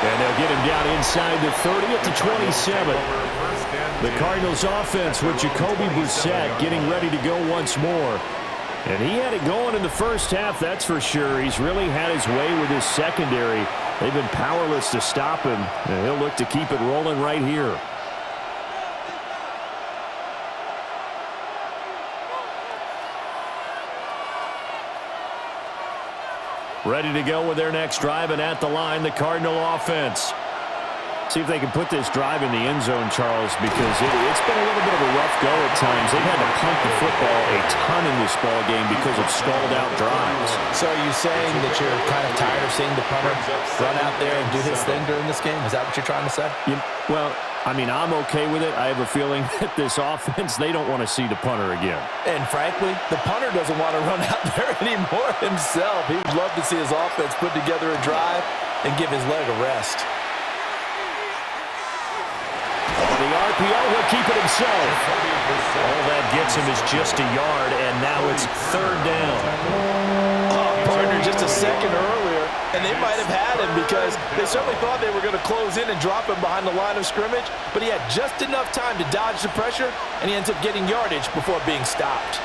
And they'll get him down inside the 30 at the 27. The Cardinals offense with Jacoby Brissett getting ready to go once more. And he had it going in the first half, that's for sure. He's really had his way with his secondary. They've been powerless to stop him, and he'll look to keep it rolling right here. Ready to go with their next drive, and at the line, the Cardinal offense. See if they can put this drive in the end zone, Charles, because it's been a little bit of a rough go at times. They've had to punt the football a ton in this ball game because of stalled-out drives. So are you saying that you're kind of tired of seeing the punter run out there and do his thing during this game? Is that what you're trying to say? Well, I mean, I'm okay with it. I have a feeling that this offense, they don't want to see the punter again. And frankly, the punter doesn't want to run out there anymore himself. He'd love to see his offense put together a drive and give his leg a rest. On the RPO, he'll keep it himself. All that gets him is just a yard, and now it's third down. Partner just a second earlier, and they might have had him because they certainly thought they were going to close in and drop him behind the line of scrimmage, but he had just enough time to dodge the pressure, and he ends up getting yardage before being stopped.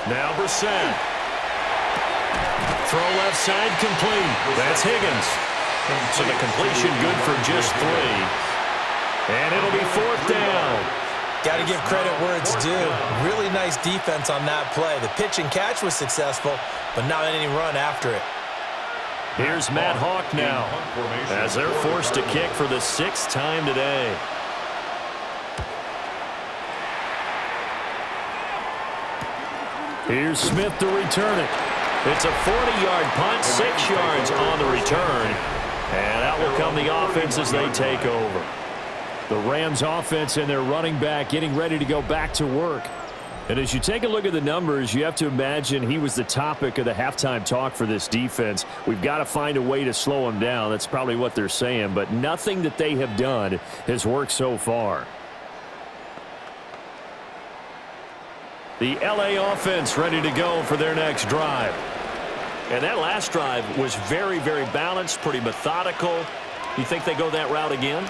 Now Brissett. Throw left side complete. That's Higgins. So the completion good for just 3. And it'll be fourth down. Got to give credit where it's due. Really nice defense on that play. The pitch and catch was successful, but not any run after it. Here's Matt Hawk now as they're forced to kick for the 6th time today. Here's Smith to return it. It's a 40-yard punt, 6 yards on the return. And out will come the offense as they take over. The Rams offense and their running back getting ready to go back to work. And as you take a look at the numbers, you have to imagine he was the topic of the halftime talk for this defense. We've got to find a way to slow him down. That's probably what they're saying. But nothing that they have done has worked so far. The LA offense ready to go for their next drive. And that last drive was very, very balanced, pretty methodical. You think they go that route again?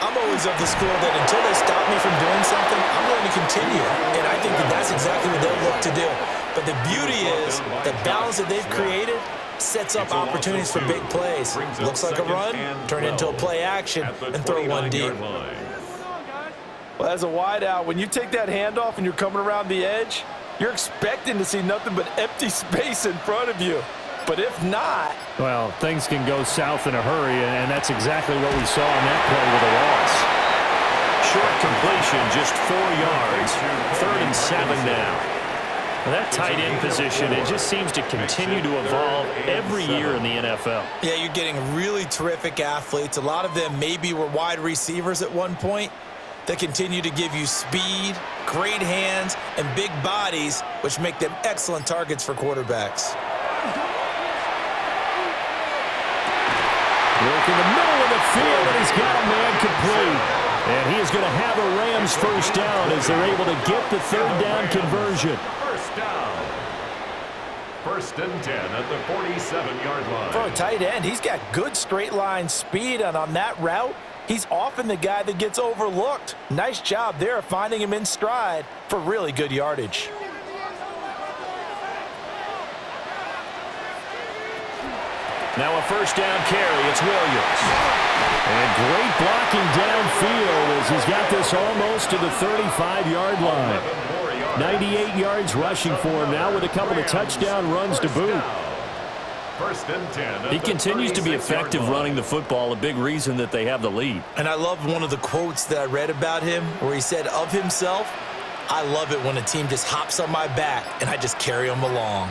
I'm always of the school that until they stop me from doing something, I'm going to continue. And I think that that's exactly what they'll look to do. But the beauty is the balance that they've created sets up opportunities for big plays. Looks like a run, turn into a play action, and throw one deep. Well, as a wideout, when you take that handoff and you're coming around the edge, you're expecting to see nothing but empty space in front of you. But if not... Well, things can go south in a hurry, and that's exactly what we saw in that play with a loss. Short completion, just 4 yards. 3rd and 7 now. Well, that tight end position, it just seems to continue to evolve every year in the NFL. Yeah, you're getting really terrific athletes. A lot of them maybe were wide receivers at one point. They continue to give you speed, great hands, and big bodies, which make them excellent targets for quarterbacks. Work in the middle of the field, and he's got a man complete. And he is going to have a Rams first down as they're able to get the 3rd down conversion. First down. 1st and 10 at the 47-yard line. For a tight end, he's got good straight line speed, and on that route, he's often the guy that gets overlooked. Nice job there finding him in stride for really good yardage. Now a first down carry. It's Williams. And great blocking downfield as he's got this almost to the 35-yard line. 98 yards rushing for him now with a couple of touchdown runs to boot. 1st and 10. He continues to be effective running the football, a big reason that they have the lead. And I love one of the quotes that I read about him where he said of himself, "I love it when a team just hops on my back and I just carry them along."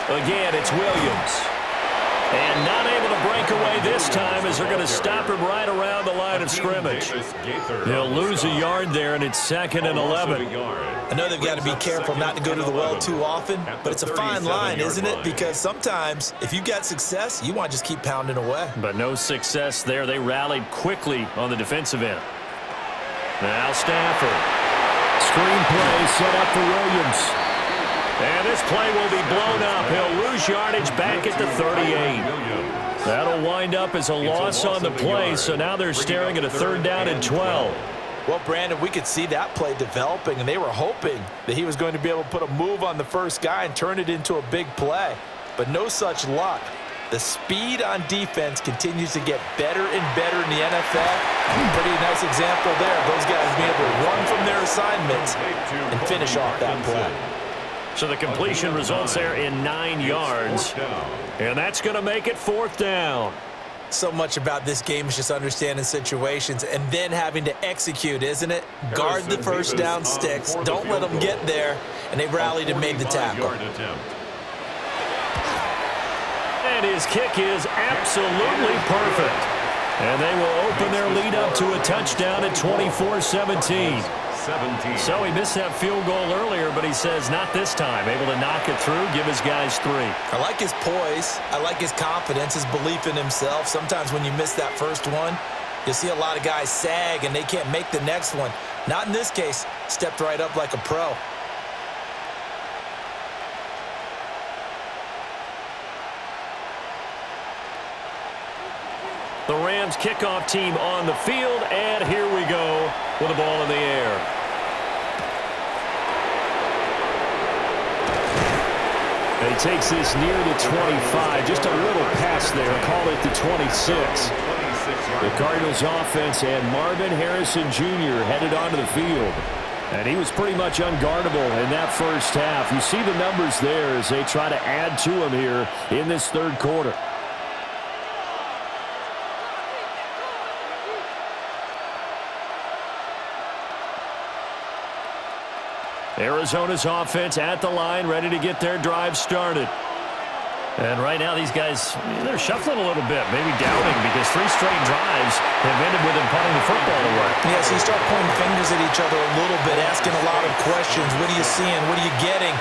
Again, it's Williams. And not able to break away this time as they're going to stop him right around the line of scrimmage. He'll lose a yard there, and it's 2nd and 11. I know they've got to be careful not to go to the well too often, but it's a fine line, isn't it? Because sometimes if you got success, you want to just keep pounding away. But no success there. They rallied quickly on the defensive end. Now Stafford. Screen play set up for Williams. And this play will be blown up. He'll lose yardage back at the 38. That'll wind up as a loss on the play, so now they're staring at a 3rd down and 12. Well, Brandon, we could see that play developing, and they were hoping that he was going to be able to put a move on the first guy and turn it into a big play. But no such luck. The speed on defense continues to get better and better in the NFL. Pretty nice example there of those guys being able to run from their assignments and finish off that play. So the completion results there in 9 yards. And that's going to make it 4th down. So much about this game is just understanding situations and then having to execute, isn't it? Guard the first down sticks. Don't let them get there. And they rallied and made the tackle. And his kick is absolutely perfect. And they will open their lead up to a touchdown at 24-17. So he missed that field goal earlier, but he says not this time. Able to knock it through, give his guys 3. I like his poise. I like his confidence, his belief in himself. Sometimes when you miss that first one, you'll see a lot of guys sag and they can't make the next one. Not in this case. Stepped right up like a pro. The Rams kickoff team on the field, and here we go with the ball in the air. He takes this near the 25, just a little pass there, call it the 26. The Cardinals offense and Marvin Harrison Jr. headed onto the field. And he was pretty much unguardable in that first half. You see the numbers there as they try to add to him here in this 3rd quarter. Arizona's offense at the line, ready to get their drive started. And right now, these guys, they're shuffling a little bit, maybe doubting, because 3 straight drives have ended with them punting the football away. Yeah, so you start pointing fingers at each other a little bit, asking a lot of questions. What are you seeing? What are you getting?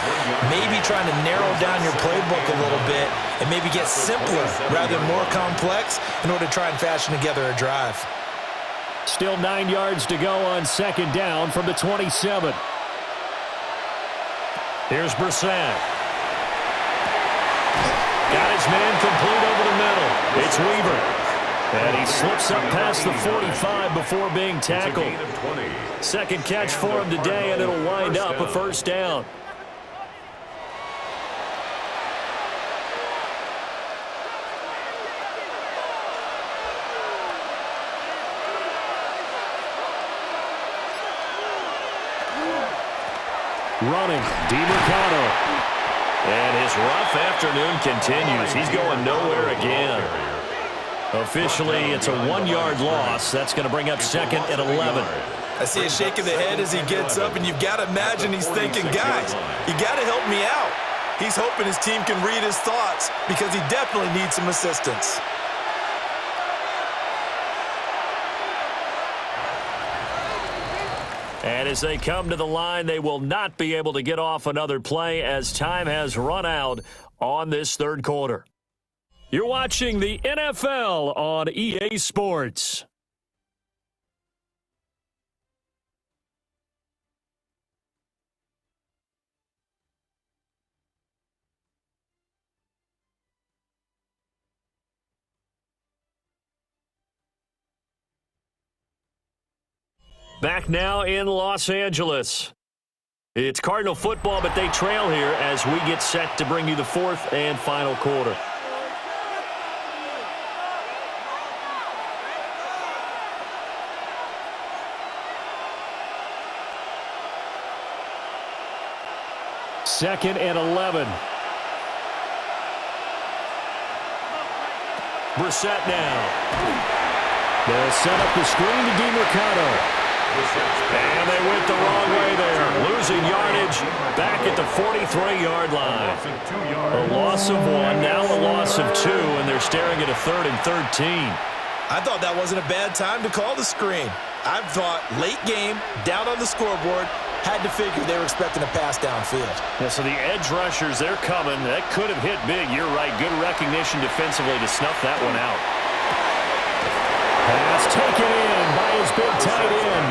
Maybe trying to narrow down your playbook a little bit and maybe get simpler rather than more complex in order to try and fashion together a drive. Still 9 yards to go on 2nd down from the 27. Here's Brissett. Got his man complete over the middle. It's Weaver. And he slips up past the 45 before being tackled. 2nd catch for him today, and it'll wind up a 1st down. Running, DeMarcado. And his rough afternoon continues. He's going nowhere again. Officially, it's a 1-yard loss. That's going to bring up 2nd and 11. I see a shake of the head as he gets up, and you've got to imagine he's thinking, guys, you got to help me out. He's hoping his team can read his thoughts because he definitely needs some assistance. And as they come to the line, they will not be able to get off another play as time has run out on this 3rd quarter. You're watching the NFL on EA Sports. Back now in Los Angeles. It's Cardinal football, but they trail here as we get set to bring you the 4th and final quarter. Second and 11. Brissett now. They'll set up the screen to DeMarcado. And they went the wrong way there. Losing yardage back back at the 43-yard line. A loss of 1, now a loss of 2, and they're staring at a 3rd and 13. I thought that wasn't a bad time to call the screen. I thought late game, down on the scoreboard, had to figure they were expecting a pass downfield. Yeah, so the edge rushers, they're coming. That could have hit big. You're right. Good recognition defensively to snuff that one out. Pass taken in by his big tight end.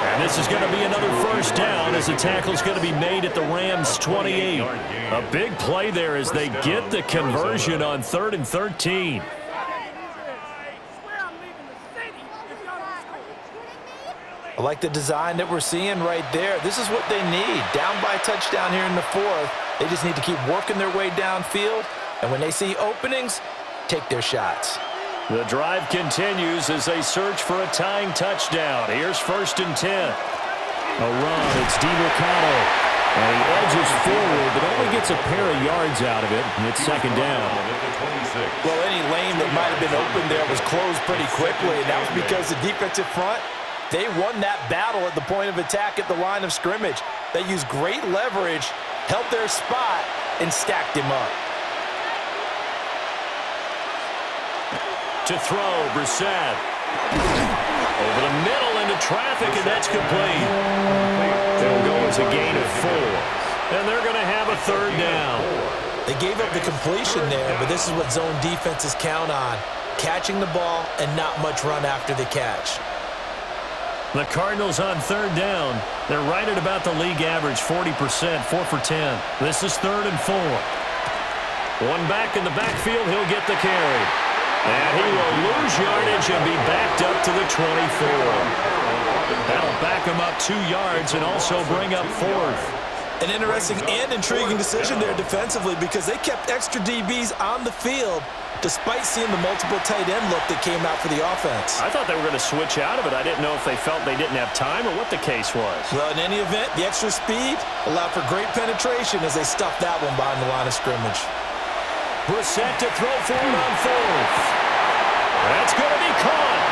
And this is going to be another first down as the tackle's going to be made at the Rams' 28. A big play there as they get the conversion on 3rd and 13. I like the design that we're seeing right there. This is what they need. Down by a touchdown here in the 4th. They just need to keep working their way downfield. And when they see openings, take their shots. The drive continues as they search for a tying touchdown. Here's 1st and 10. A run. It's DeMarcano. And he edges forward, but only gets a pair of yards out of it. And it's 2nd down. Well, any lane that might have been open there was closed pretty quickly. And that was because the defensive front, they won that battle at the point of attack at the line of scrimmage. They used great leverage, held their spot, and stacked him up. To throw, Brissett. Over the middle into traffic, and that's complete. They'll go as a gain of 4. And they're going to have a 3rd down. They gave up the completion there, but this is what zone defenses count on. Catching the ball and not much run after the catch. The Cardinals on 3rd down. They're right at about the league average, 40%, 4 for 10. This is 3rd and 4. One back in the backfield, he'll get the carry. And he will lose yardage and be backed up to the 24. That'll back him up 2 yards and also bring up 4th. An interesting and intriguing decision there defensively because they kept extra DBs on the field despite seeing the multiple tight end look that came out for the offense. I thought they were going to switch out of it. I didn't know if they felt they didn't have time or what the case was. Well, in any event, the extra speed allowed for great penetration as they stuffed that one behind the line of scrimmage. Brissett to throw forward on 4th. That's going to be caught.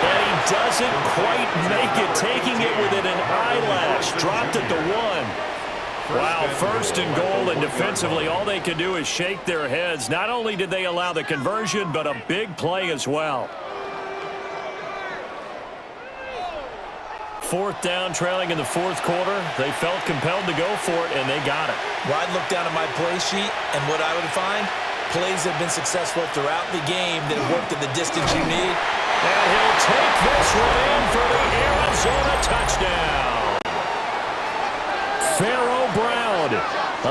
And he doesn't quite make it, taking it within an eyelash. Dropped at the 1. Wow, 1st and goal, and defensively all they can do is shake their heads. Not only did they allow the conversion, but a big play as well. 4th down, trailing in the 4th quarter. They felt compelled to go for it, and they got it. Well, I'd look down at my play sheet, and what I would find, plays have been successful throughout the game that have worked at the distance you need. And he'll take this one in for the Arizona touchdown. Pharaoh Brown,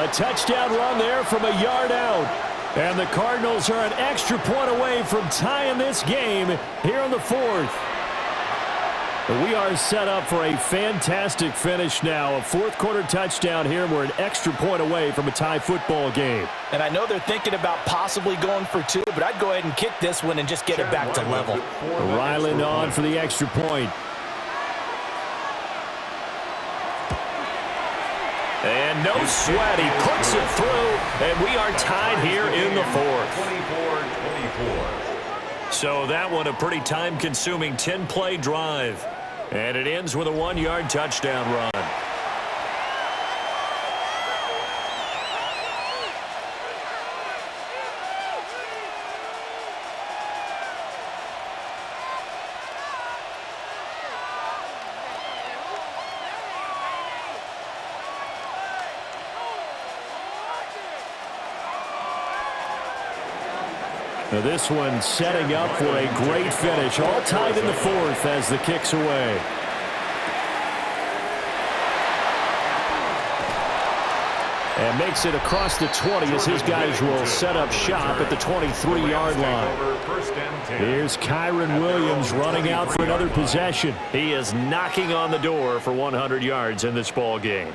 a touchdown run there from a yard out. And the Cardinals are an extra point away from tying this game here in the 4th. We are set up for a fantastic finish now. A 4th quarter touchdown here. We're an extra point away from a tie football game. And I know they're thinking about possibly going for 2, but I'd go ahead and kick this one and just get it back to level. Ryland on for the extra point. And no sweat. He puts it through, and we are tied here in the 4th. 24-24. So that one a pretty time-consuming 10-play drive. And it ends with a 1-yard touchdown run. Now this one setting up for a great finish. All tied in the 4th as the kick's away. And makes it across the 20 as his guys will set up shop at the 23-yard line. Here's Kyron Williams running out for another possession. He is knocking on the door for 100 yards in this ball game.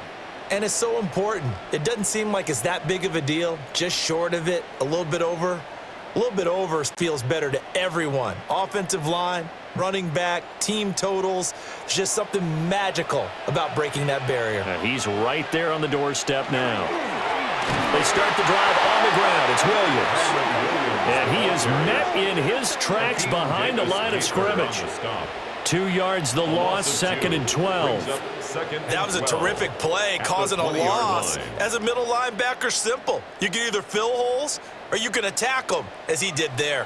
And it's so important. It doesn't seem like it's that big of a deal. Just short of it, a little bit over. A little bit over feels better to everyone. Offensive line, running back, team totals. Just something magical about breaking that barrier. And he's right there on the doorstep now. They start the drive on the ground. It's Williams. And he is met in his tracks behind the line of scrimmage. 2 yards the loss, 2nd and 12. That was a terrific play, causing a loss. As a middle linebacker, simple. You can either fill holes or you can attack them, as he did there.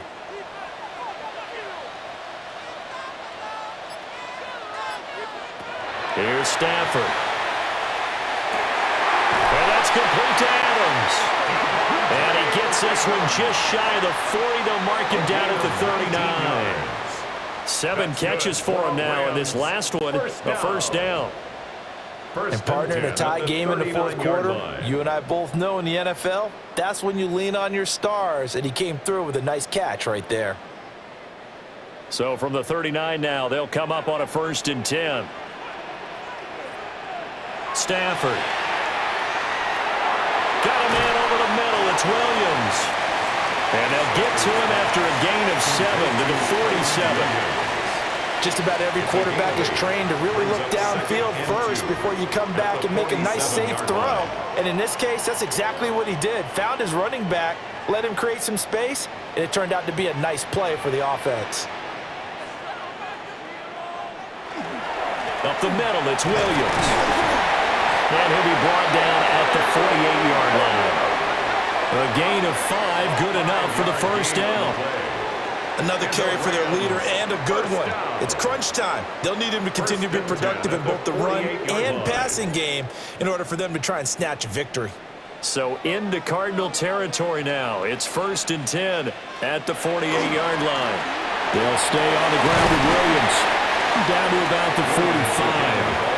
Here's Stafford. And that's complete to Adams. And he gets this one just shy of the 40. They'll mark him down at the 39. 7 catches for him now, and this last one, a first down. And partner, in a tie game in the fourth quarter, you and I both know in the NFL, that's when you lean on your stars, and he came through with a nice catch right there. So from the 39 now, they'll come up on a 1st and 10. Stafford. Got a man over the middle. It's Williams. And they'll get to him after a gain of 7 to the 47. Just about every quarterback is trained to really look downfield first before you come back and make a nice, safe throw. And in this case, that's exactly what he did. Found his running back, let him create some space, and it turned out to be a nice play for the offense. Up the middle, it's Williams. And he'll be brought down at the 48-yard line. A gain of 5, good enough for the first down. Another carry for their leader and a good one. It's crunch time. They'll need him to continue to be productive in both the run and passing game in order for them to try and snatch a victory. So into Cardinal territory now. It's 1st and 10 at the 48-yard line. They'll stay on the ground with Williams. Down to about the 45.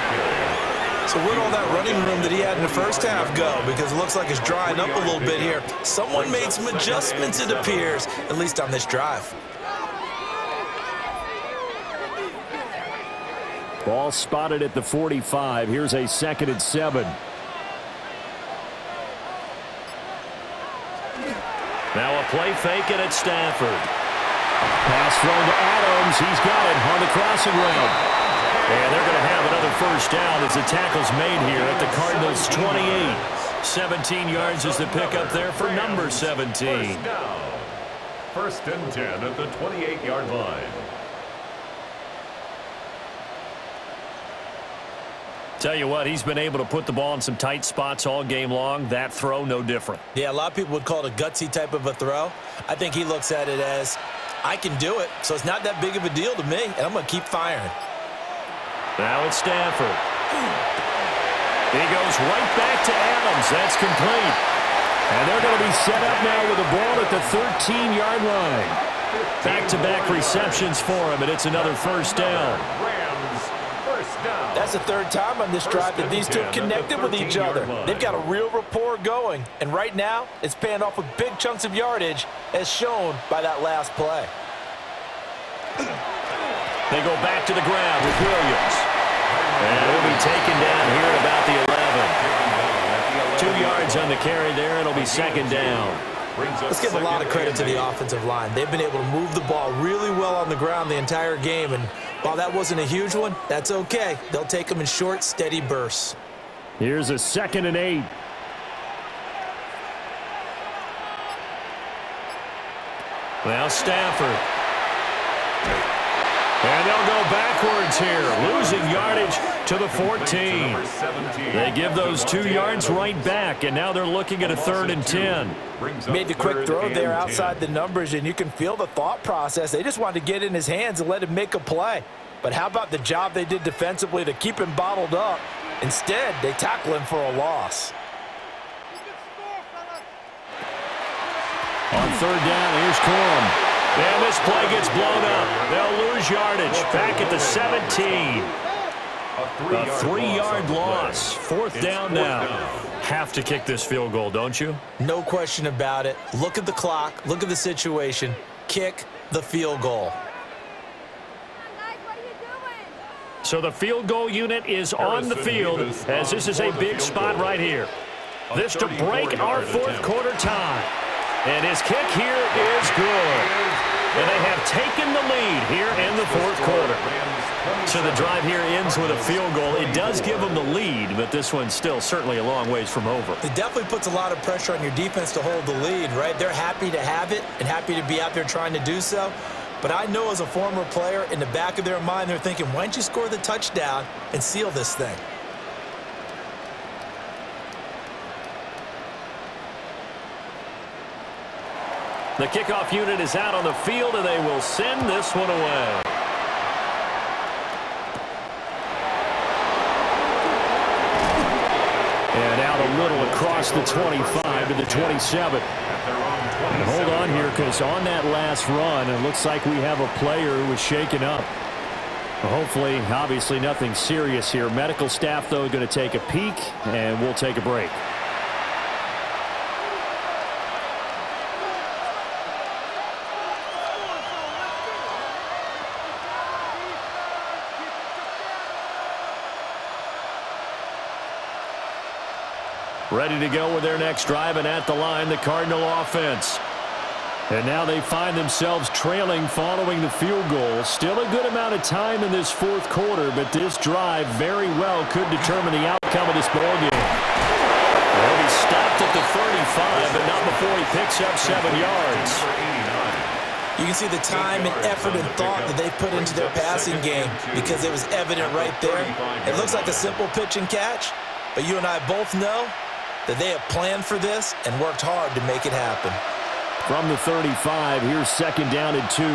So where'd all that running room that he had in the first half go? Because it looks like it's drying up a little bit here. Someone made some adjustments, it appears, at least on this drive. Ball spotted at the 45. Here's a 2nd and 7. Now a play fake it at Stafford. Pass thrown to Adams. He's got it on the crossing route. And they're going to have another first down as the tackle's made here at the Cardinals' 28. 17 yards is the pickup there for number 17. 1st and 10 at the 28-yard line. Tell you what, he's been able to put the ball in some tight spots all game long. That throw, no different. Yeah, a lot of people would call it a gutsy type of a throw. I think he looks at it as, I can do it, so it's not that big of a deal to me, and I'm going to keep firing. Now it's Stafford. He goes right back to Adams. That's complete. And they're going to be set up now with the ball at the 13-yard line. Back-to-back receptions for him, and it's another first down. That's the 3rd time on this drive that these two have connected with each other. They've got a real rapport going, and right now it's paying off with big chunks of yardage as shown by that last play. They go back to the ground with Williams. And he'll be taken down here at about the 11. 2 yards on the carry there. It'll be 2nd down. Let's give a lot of credit to the offensive line. They've been able to move the ball really well on the ground the entire game. And while that wasn't a huge one, that's okay. They'll take them in short, steady bursts. Here's a 2nd and 8. Now Stafford. And they'll go backwards here, losing yardage to the 14. They give those 2 yards right back, and now they're looking at a 3rd and 10. Made the quick throw there outside the numbers, and you can feel the thought process. They just wanted to get in his hands and let him make a play. But how about the job they did defensively to keep him bottled up? Instead, they tackle him for a loss. On 3rd down, here's Corum. And this play gets blown up. They'll lose yardage back at the 17. A 3-yard loss. 4th down now. Have to kick this field goal, don't you? No question about it. Look at the clock. Look at the situation. Kick the field goal. So the field goal unit is on the field as this is a big spot right here. This to break our 4th quarter tie. And his kick here is good. And they have taken the lead here in the 4th quarter. So the drive here ends with a field goal. It does give them the lead, but this one's still certainly a long ways from over. It definitely puts a lot of pressure on your defense to hold the lead, right? They're happy to have it and happy to be out there trying to do so. But I know as a former player, in the back of their mind, they're thinking, why don't you score the touchdown and seal this thing? The kickoff unit is out on the field, and they will send this one away. And out a little across the 25 to the 27. And hold on here, because on that last run, it looks like we have a player who was shaken up. Hopefully, obviously nothing serious here. Medical staff, though, going to take a peek, and we'll take a break. Ready to go with their next drive, and at the line, the Cardinal offense. And now they find themselves trailing following the field goal. Still a good amount of time in this fourth quarter, but this drive very well could determine the outcome of this ballgame. Well, he stopped at the 35, but not before he picks up 7 yards. You can see the time and effort and thought that they put into their passing game because it was evident right there. It looks like a simple pitch and catch, but you and I both know that they have planned for this and worked hard to make it happen. From the 35, here's second down and 2.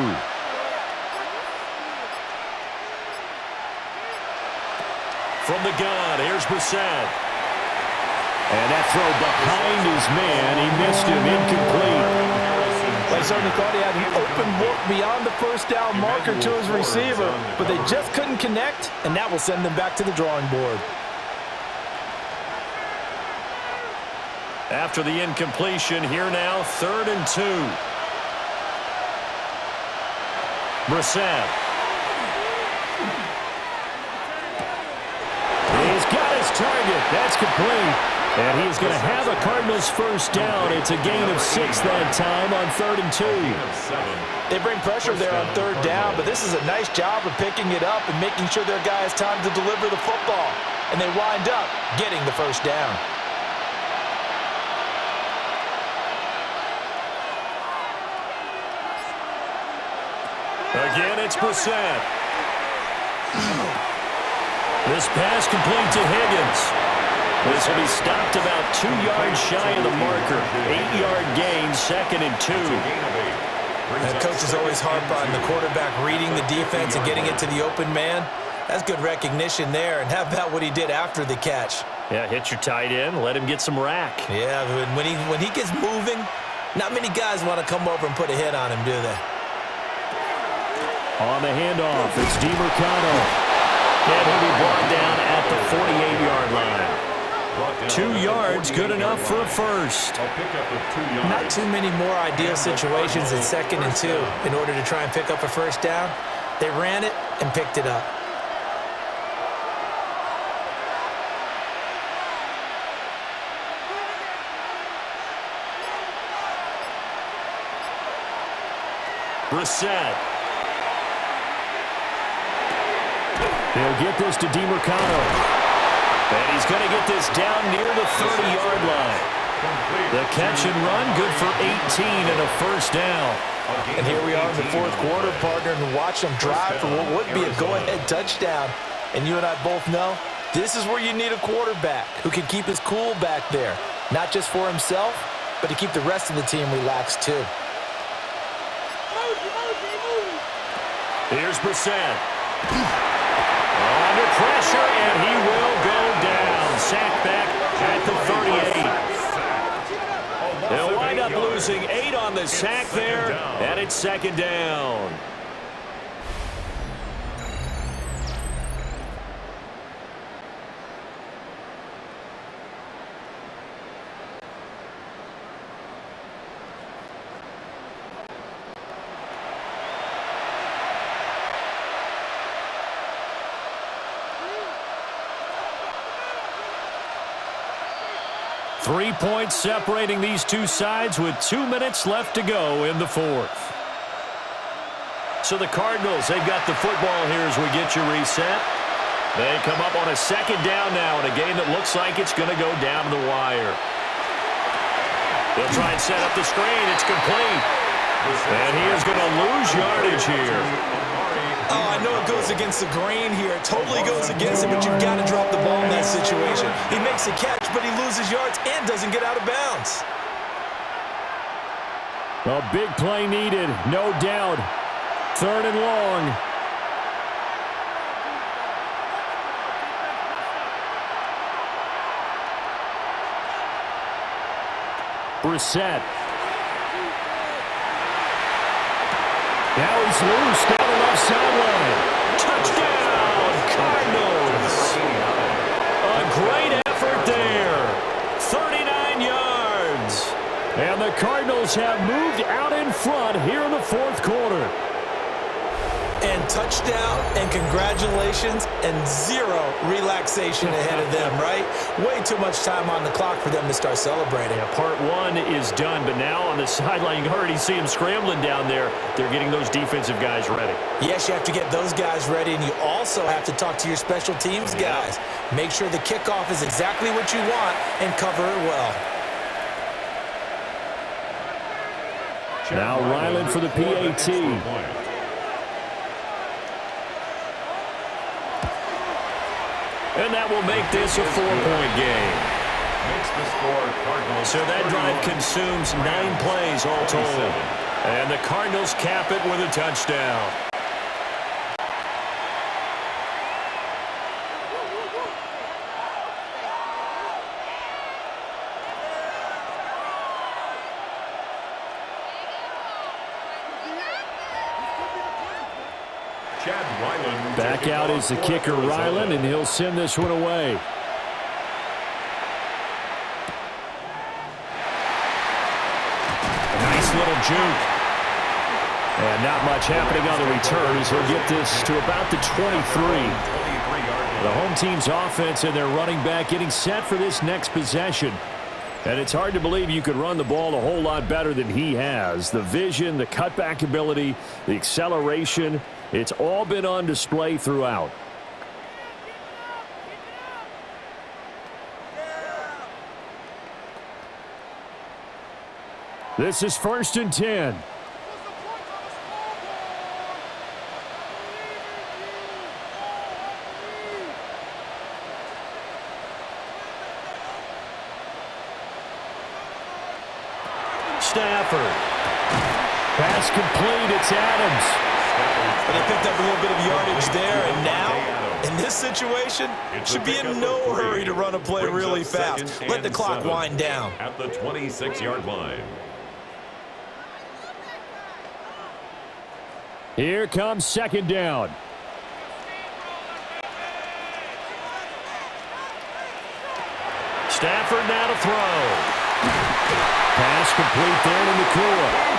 From the gun, here's Brissett. And that throw behind his man. He missed him, incomplete. They certainly thought he had an open look beyond the first down marker to his receiver, but they just couldn't connect, and that will send them back to the drawing board. After the incompletion, here now, 3rd and 2. Brissett. He's got his target. That's complete. And he's going to have a Cardinals first down. It's a gain of 6 that time on 3rd and 2. They bring pressure there on 3rd down, but this is a nice job of picking it up and making sure their guy has time to deliver the football. And they wind up getting the first down. Again, it's Brissett. This pass complete to Higgins. This will be stopped about 2 yards shy of the marker. 8-yard gain, 2nd and 2. And coaches always harp on the quarterback reading the defense and getting it to the open man. That's good recognition there. And how about what he did after the catch? Yeah, hit your tight end, let him get some rack. Yeah, when he gets moving, not many guys want to come over and put a hit on him, do they? On the handoff, it's DiMercado. And he'll be brought down at the 48-yard line. 2 yards, good enough for a first. Not too many more ideal situations in 2nd and 2 in order to try and pick up a first down. They ran it and picked it up. Brissett. He'll get this to DiMercado. And he's going to get this down near the 30-yard line. The catch and run, good for 18 and a first down. And here we are in the fourth quarter, partner, and watch them drive for what would be a go-ahead touchdown. And you and I both know this is where you need a quarterback who can keep his cool back there, not just for himself, but to keep the rest of the team relaxed too. Here's Brissett. Under pressure, and he will go down. Sacked back at the 38. They'll wind up losing 8 on the sack there, and it's 2nd down. Three points separating these two sides with 2 minutes left to go in the fourth. So the Cardinals, they've got the football here as we get you reset. They come up on a 2nd down now in a game that looks like it's going to go down the wire. They'll try and set up the screen. It's complete. And he is going to lose yardage here. Oh, I know it goes against the grain here. It totally goes against it, but you've got to drop the ball in that situation. He makes a catch, but he loses yards and doesn't get out of bounds. A big play needed, no doubt. 3rd and long. Brissett. Now he's loose down the left sideline. Touchdown, Cardinals. A great effort there. 39 yards. And the Cardinals have moved out in front here in the 4th quarter. And touchdown and congratulations and 0 relaxation ahead of them, right? Way too much time on the clock for them to start celebrating. Yeah, part 1 is done, but now on the sideline, you can already see them scrambling down there. They're getting those defensive guys ready. Yes, you have to get those guys ready, and you also have to talk to your special teams guys. Make sure the kickoff is exactly what you want and cover it well. Now Ryland for the PAT. And that will make this a 4-point game. So that drive consumes 9 plays all told. And the Cardinals cap it with a touchdown. Back out is the kicker, Ryland, and he'll send this one away. Nice little juke. And not much happening on the return as he'll get this to about the 23. The home team's offense and their running back getting set for this next possession. And it's hard to believe you could run the ball a whole lot better than he has. The vision, the cutback ability, the acceleration, it's all been on display throughout. This is 1st and 10. Stafford. Pass complete. It's Adams. And they picked up a little bit of yardage there, and now, in this situation, should be in no hurry to run a play really fast. Let the clock wind down. At the 26-yard line. Here comes 2nd down. Stafford now to throw. Pass complete there to Nakua.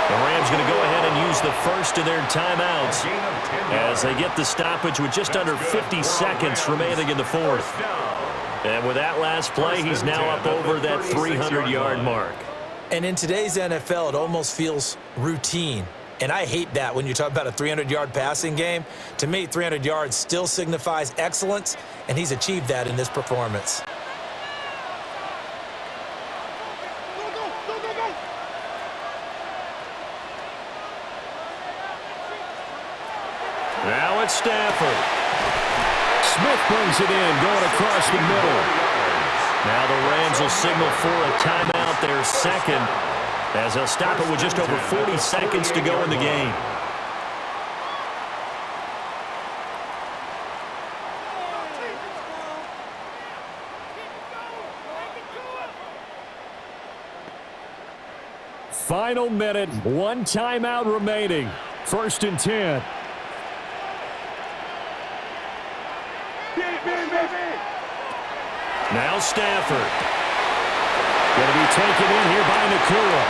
The Rams going to go ahead and use the first of their timeouts as they get the stoppage with just under 50 seconds remaining in the 4th. And with that last play, he's now up over that 300-yard mark. And in today's NFL, it almost feels routine. And I hate that when you talk about a 300-yard passing game. To me, 300 yards still signifies excellence, and he's achieved that in this performance. Now it's Stafford. Smith brings it in, going across the middle. Now the Rams will signal for a timeout, their 2nd, as they'll stop it with just over 40 seconds to go in the game. Final minute, 1 timeout remaining. 1st and 10. Now Stafford. Going to be taken in here by Nakua.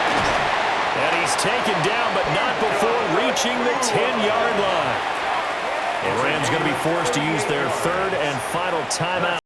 And he's taken down, but not before reaching the 10-yard line. The Rams going to be forced to use their 3rd and final timeout.